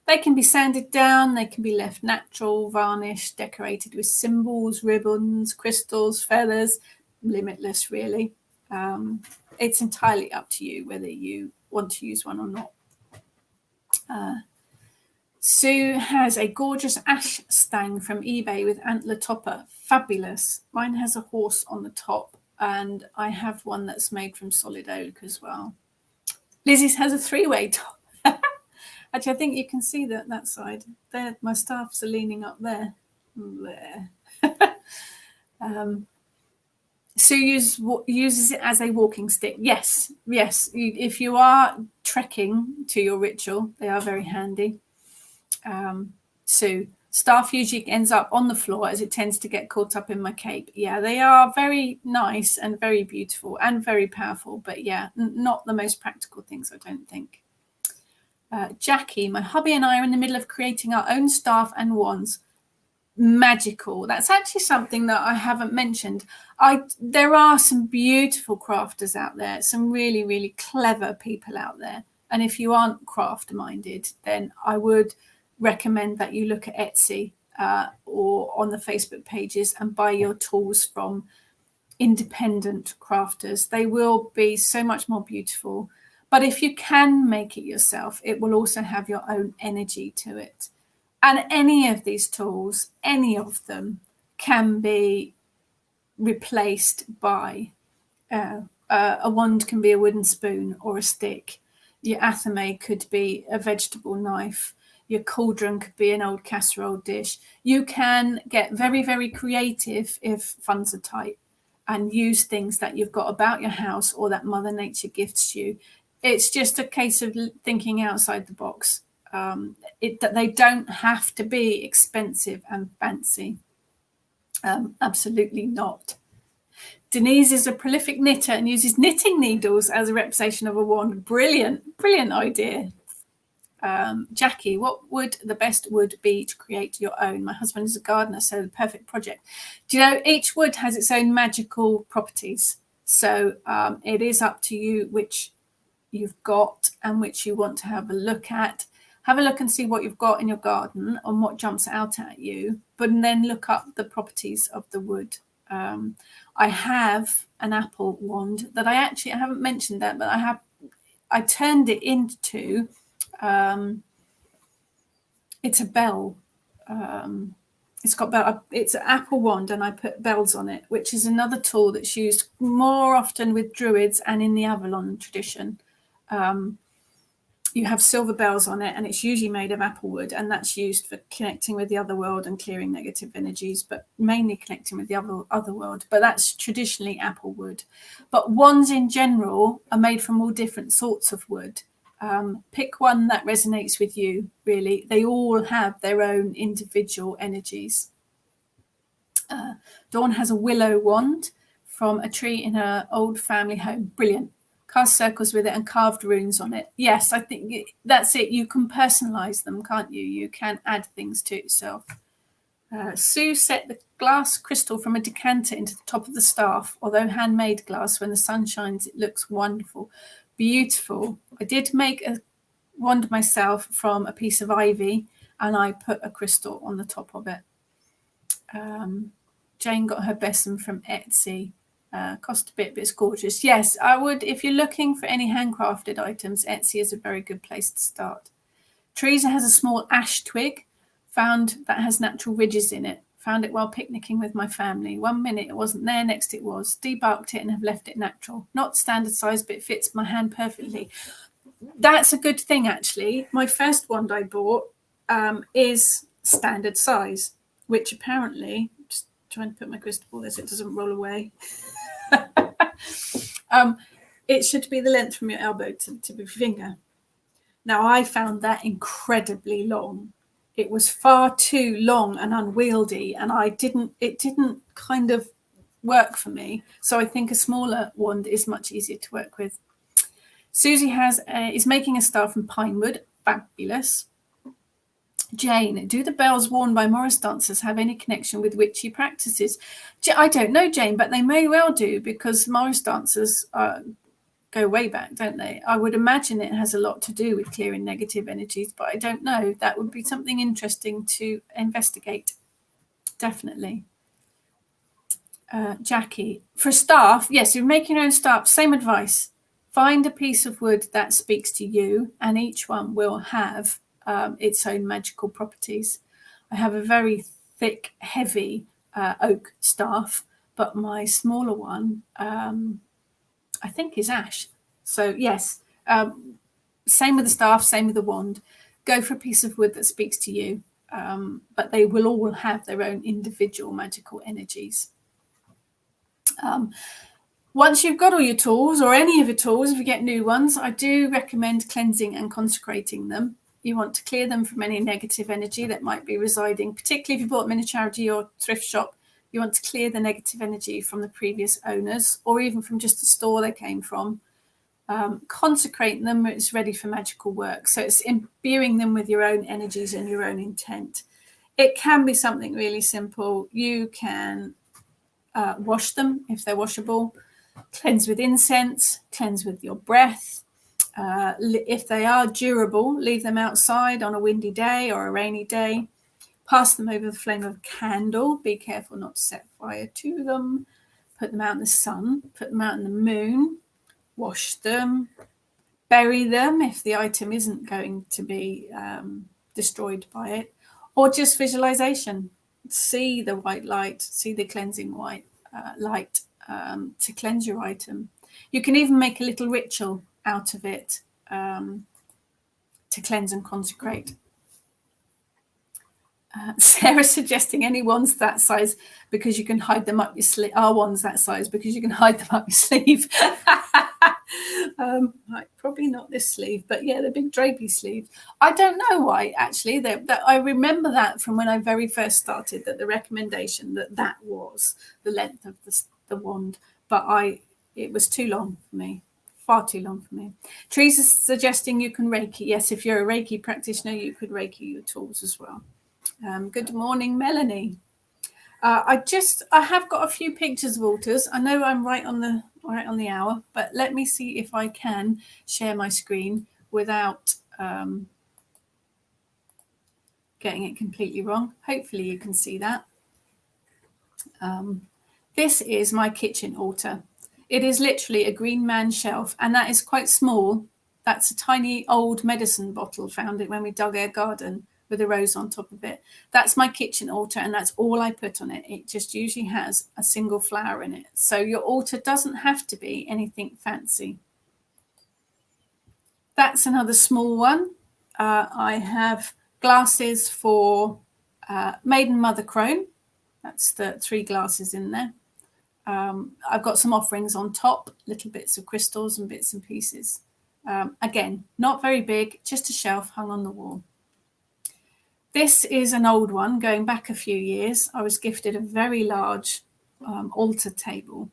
They can be sanded down, they can be left natural, varnished, decorated with symbols, ribbons, crystals, feathers, limitless really. It's entirely up to you whether you want to use one or not. Sue has a gorgeous ash stang from eBay with antler topper. Fabulous. Mine has a horse on the top, and I have one that's made from solid oak as well. Lizzie's has a 3-way top. Actually, I think you can see that side. There, my staffs are leaning up there. There. Sue uses it as a walking stick. Yes. If you are trekking to your ritual, they are very handy. Sue, staff usually ends up on the floor as it tends to get caught up in my cape. Yeah, they are very nice and very beautiful and very powerful, but yeah, not the most practical things, I don't think. Jackie, my hubby and I are in the middle of creating our own staff and wands. Magical. That's actually something that I haven't mentioned. There are some beautiful crafters out there, some really, really clever people out there. And if you aren't craft minded, then I would recommend that you look at Etsy or on the Facebook pages and buy your tools from independent crafters. They will be so much more beautiful. But if you can make it yourself, it will also have your own energy to it. And any of these tools, any of them, can be replaced by a wand can be a wooden spoon or a stick. Your athame could be a vegetable knife. Your cauldron could be an old casserole dish. You can get very, very creative if funds are tight and use things that you've got about your house or that Mother Nature gifts you. It's just a case of thinking outside the box. They don't have to be expensive and fancy. Absolutely not. Denise is a prolific knitter and uses knitting needles as a representation of a wand. Brilliant, brilliant idea. Jackie, what would the best wood be to create your own? My husband is a gardener, so the perfect project. Do you know, each wood has its own magical properties. So it is up to you which you've got and which you want to have a look at. Have a look and see what you've got in your garden and what jumps out at you, but then look up the properties of the wood. I have an apple wand that I haven't mentioned that, but I turned it into, it's a bell. It's an apple wand and I put bells on it, which is another tool that's used more often with druids and in the Avalon tradition. You have silver bells on it and it's usually made of apple wood, and that's used for connecting with the other world and clearing negative energies, but mainly connecting with the other world. But that's traditionally apple wood. But wands in general are made from all different sorts of wood. Pick one that resonates with you, really. They all have their own individual energies. Dawn has a willow wand from a tree in her old family home. Brilliant. Cast circles with it and carved runes on it. Yes, I think that's it. You can personalize them, can't you? You can add things to yourself. Sue set the glass crystal from a decanter into the top of the staff. Although handmade glass, when the sun shines, it looks wonderful. Beautiful. I did make a wand myself from a piece of ivy and I put a crystal on the top of it. Jane got her besom from Etsy. Cost a bit, but it's gorgeous. Yes, I would. If you're looking for any handcrafted items, Etsy is a very good place to start. Teresa has a small ash twig found that has natural ridges in it. Found it while picnicking with my family. 1 minute it wasn't there, next it was. Debarked it and have left it natural. Not standard size, but it fits my hand perfectly. That's a good thing, actually. My first wand I bought is standard size, which apparently, just trying to put my crystal ball there so it doesn't roll away. It should be the length from your elbow to your finger. Now, I found that incredibly long. It was far too long and unwieldy, and it didn't kind of work for me. So I think a smaller wand is much easier to work with. Susie is making a staff from pine wood. Fabulous. Jane, do the bells worn by Morris dancers have any connection with witchy practices? I don't know, Jane, but they may well do, because Morris dancers go way back, don't they? I would imagine it has a lot to do with clearing negative energies, but I don't know. That would be something interesting to investigate. Definitely. Jackie, for staff, yes, you're making your own staff, same advice. Find a piece of wood that speaks to you, and each one will have its own magical properties. I have a very thick, heavy oak staff, but my smaller one, I think, is ash. So yes, same with the staff, same with the wand. Go for a piece of wood that speaks to you, but they will all have their own individual magical energies. Once you've got all your tools, or any of your tools, if you get new ones, I do recommend cleansing and consecrating them. You want to clear them from any negative energy that might be residing, particularly if you bought them in a charity or thrift shop. You want to clear the negative energy from the previous owners, or even from just the store they came from. Consecrate them, it's ready for magical work. So it's imbuing them with your own energies and your own intent. It can be something really simple. You can wash them if they're washable, cleanse with incense, cleanse with your breath. If they are durable, leave them outside on a windy day or a rainy day. Pass them over the flame of a candle. Be careful not to set fire to them. Put them out in the sun. Put them out in the moon. Wash them. Bury them if the item isn't going to be destroyed by it. Or just visualization. See the white light. See the cleansing white light to cleanse your item. You can even make a little ritual out of it to cleanse and consecrate. Sarah's suggesting any wands that size because you can hide them up your sleeve. Our wands that size because you can hide them up your sleeve. Right, probably not this sleeve, but yeah, the big drapey sleeve. I don't know why, actually. That I remember that from when I very first started, that the recommendation that was the length of the wand, but it was too long for me. Far too long for me. Teresa's suggesting you can Reiki. Yes, if you're a Reiki practitioner, you could Reiki your tools as well. Good morning, Melanie. I have got a few pictures of altars. I know I'm right on the hour, but let me see if I can share my screen without getting it completely wrong. Hopefully you can see that. This is my kitchen altar. It is literally a green man shelf, and that is quite small. That's a tiny old medicine bottle, found it when we dug our garden, with a rose on top of it. That's my kitchen altar, and that's all I put on it. It just usually has a single flower in it. So your altar doesn't have to be anything fancy. That's another small one. I have glasses for Maiden Mother Crone. That's the 3 glasses in there. I've got some offerings on top, little bits of crystals and bits and pieces. Again, not very big, just a shelf hung on the wall. This is an old one, going back a few years. I was gifted a very large altar table.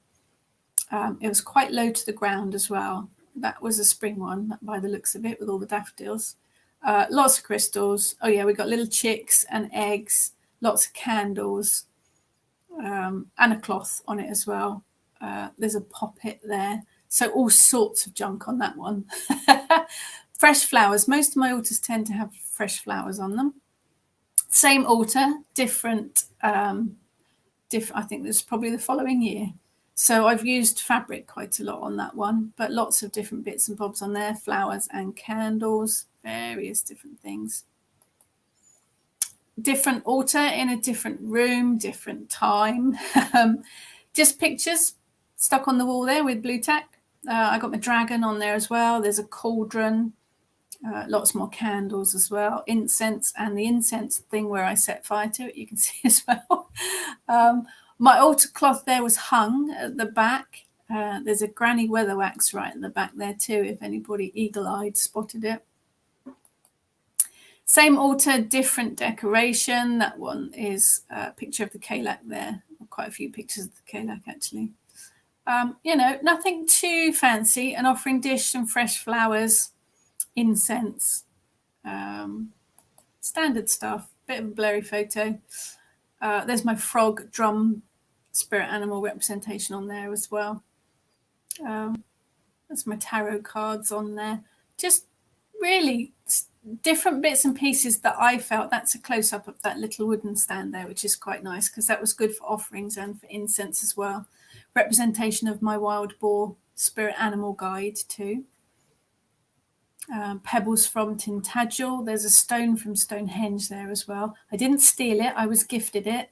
It was quite low to the ground as well. That was a spring one, by the looks of it, with all the daffodils. Lots of crystals. Oh yeah, we got little chicks and eggs, lots of candles, and a cloth on it as well. There's a poppet there. So all sorts of junk on that one. Fresh flowers. Most of my altars tend to have fresh flowers on them. Same altar, different. I think this is probably the following year. So I've used fabric quite a lot on that one, but lots of different bits and bobs on there, flowers and candles, various different things. Different altar in a different room, different time. Just pictures stuck on the wall there with blue tack. I got my dragon on there as well. There's a cauldron. Lots more candles as well, incense, and the incense thing where I set fire to it, you can see as well. My altar cloth there was hung at the back. There's a granny weatherwax right at the back there too, if anybody eagle-eyed spotted it. Same altar, different decoration. That one is a picture of the Kalak there. Quite a few pictures of the Kalak, actually. Nothing too fancy. An offering dish, some fresh flowers, incense, standard stuff. Bit of a blurry photo. There's my frog drum spirit animal representation on there as well. There's my tarot cards on there. Just really different bits and pieces that I felt. That's a close-up of that little wooden stand there, which is quite nice because that was good for offerings and for incense as well. Representation of my wild boar spirit animal guide too. Pebbles from Tintagel. There's a stone from Stonehenge there as well. I didn't steal it, I was gifted it.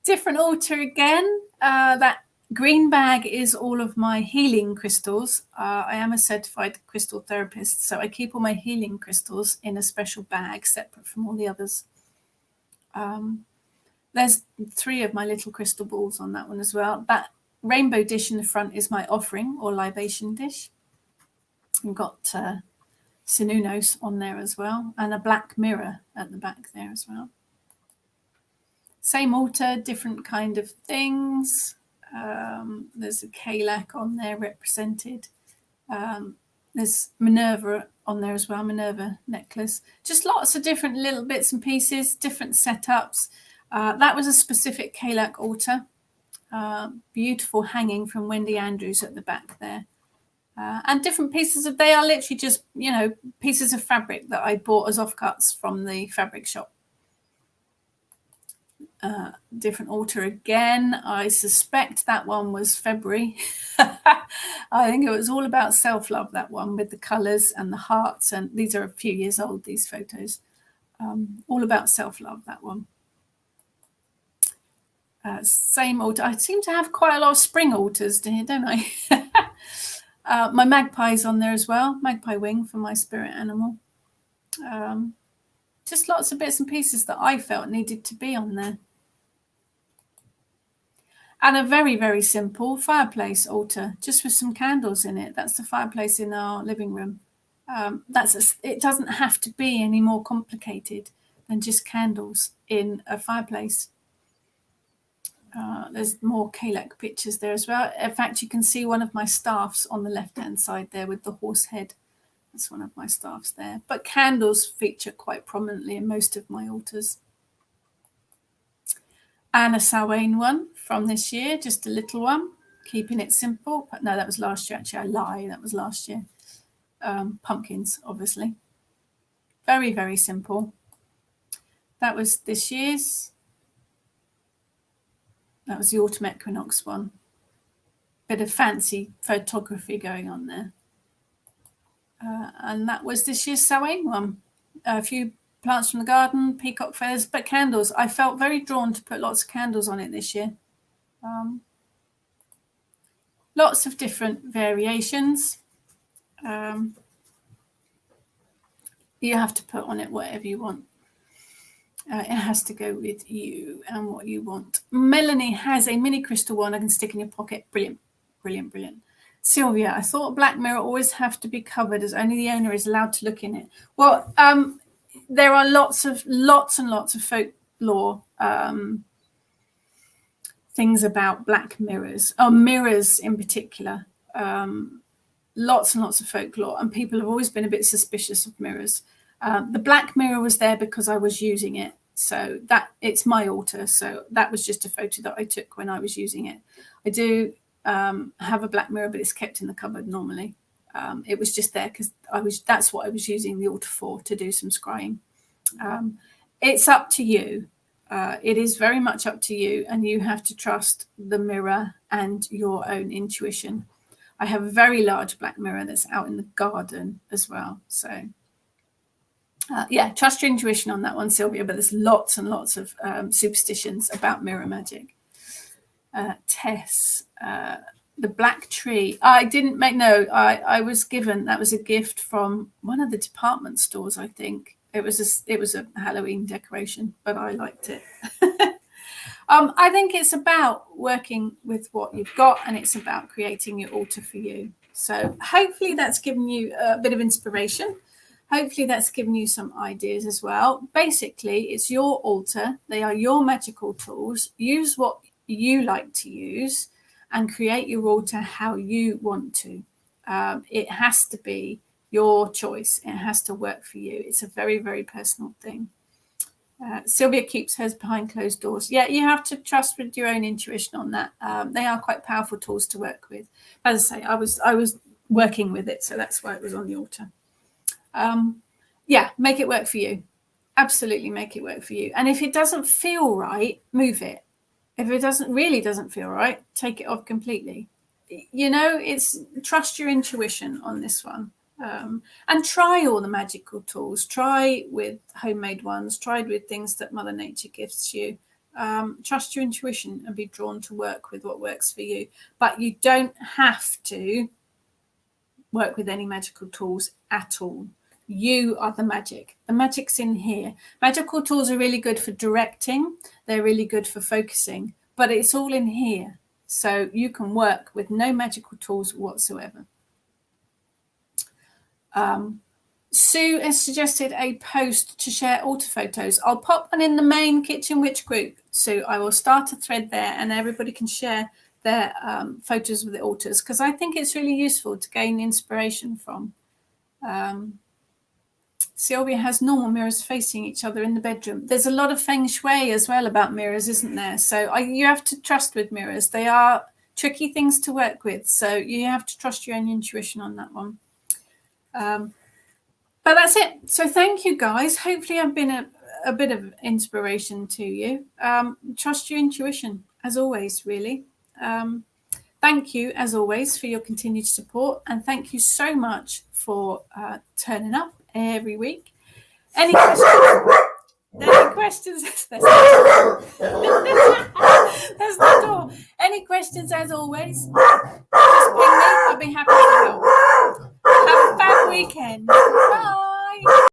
Different altar again. That green bag is all of my healing crystals. I am a certified crystal therapist, so I keep all my healing crystals in a special bag separate from all the others. There's 3 of my little crystal balls on that one as well. That rainbow dish in the front is my offering or libation dish. I've got Sinunos on there as well, and a black mirror at the back there as well. Same altar, different kind of things. There's a Kalak on there represented. There's Minerva on there as well, Minerva necklace. Just lots of different little bits and pieces, different setups. That was a specific Kalak altar. Beautiful hanging from Wendy Andrews at the back there. And different pieces of, they are literally just, you know, pieces of fabric that I bought as offcuts from the fabric shop. Different altar again. I suspect that one was February. I think it was all about self-love, that one, with the colours and the hearts. And these are a few years old, these photos. All about self-love, that one. Same altar. I seem to have quite a lot of spring altars here, don't I? My magpie's on there as well. Magpie wing for my spirit animal. Just lots of bits and pieces that I felt needed to be on there. And a very, very simple fireplace altar, just with some candles in it. That's the fireplace in our living room. It doesn't have to be any more complicated than just candles in a fireplace. There's more Kalak pictures there as well. In fact, you can see one of my staffs on the left-hand side there with the horse head. That's one of my staffs there. But candles feature quite prominently in most of my altars. And a Samhain one from this year, just a little one, keeping it simple. But no, that was last year, actually. I lie, that was last year. Pumpkins, obviously. Very, very simple. That was this year's. That was the autumn equinox one. Bit of fancy photography going on there. And that was this year's Samhain one. A few plants from the garden, peacock feathers, but candles. I felt very drawn to put lots of candles on it this year. Lots of different variations. You have to put on it whatever you want. It has to go with you and what you want. Melanie has a mini crystal one I can stick in your pocket. Brilliant, brilliant, brilliant. Sylvia, I thought a black mirror always have to be covered as only the owner is allowed to look in it. Well, there are lots and lots of folklore things about black mirrors, or mirrors in particular. Lots and lots of folklore, and people have always been a bit suspicious of mirrors. The black mirror was there because I was using it, so that it's my altar. So that was just a photo that I took when I was using it. I do have a black mirror, but it's kept in the cupboard normally. It was just there because that's what I was using the altar for, to do some scrying. It's up to you. It is very much up to you, and you have to trust the mirror and your own intuition. I have a very large black mirror that's out in the garden as well. So yeah, trust your intuition on that one, Sylvia, but there's lots and lots of superstitions about mirror magic. Tess, the black tree. I didn't make, no, I was given, that was a gift from one of the department stores, I think. It was a Halloween decoration, but I liked it. I think it's about working with what you've got, and it's about creating your altar for you. So hopefully that's given you a bit of inspiration. Hopefully that's given you some ideas as well. Basically, it's your altar. They are your magical tools. Use what you like to use and create your altar how you want to. It has to be your choice. It has to work for you. It's a very, very personal thing. Sylvia keeps hers behind closed doors. Yeah, you have to trust with your own intuition on that. They are quite powerful tools to work with. As I say, I was working with it, so that's why it was on the altar. Yeah, make it work for you. Absolutely make it work for you. And if it doesn't feel right, move it. If it doesn't feel right, take it off completely. You know, it's trust your intuition on this one. And try all the magical tools. Try with homemade ones. Try with things that Mother Nature gifts you. Trust your intuition and be drawn to work with what works for you. But you don't have to work with any magical tools at all. You are the magic. The magic's in here. Magical tools are really good for directing. They're really good for focusing. But it's all in here. So you can work with no magical tools whatsoever. Sue has suggested a post to share altar photos. I'll pop one in the main Kitchen Witch group. So I will start a thread there and everybody can share their photos of the altars, because I think it's really useful to gain inspiration from. Sylvia has normal mirrors facing each other in the bedroom. There's a lot of feng shui as well about mirrors, isn't there? So you have to trust with mirrors. They are tricky things to work with, so you have to trust your own intuition on that one. But that's it. So thank you, guys. Hopefully I've been a bit of inspiration to you. Trust your intuition, as always, really. Thank you, as always, for your continued support. And thank you so much for turning up every week. Any questions? Any questions? There's the door. Any questions, as always, just ping me. I'll be happy to help. Have a fab weekend. Bye.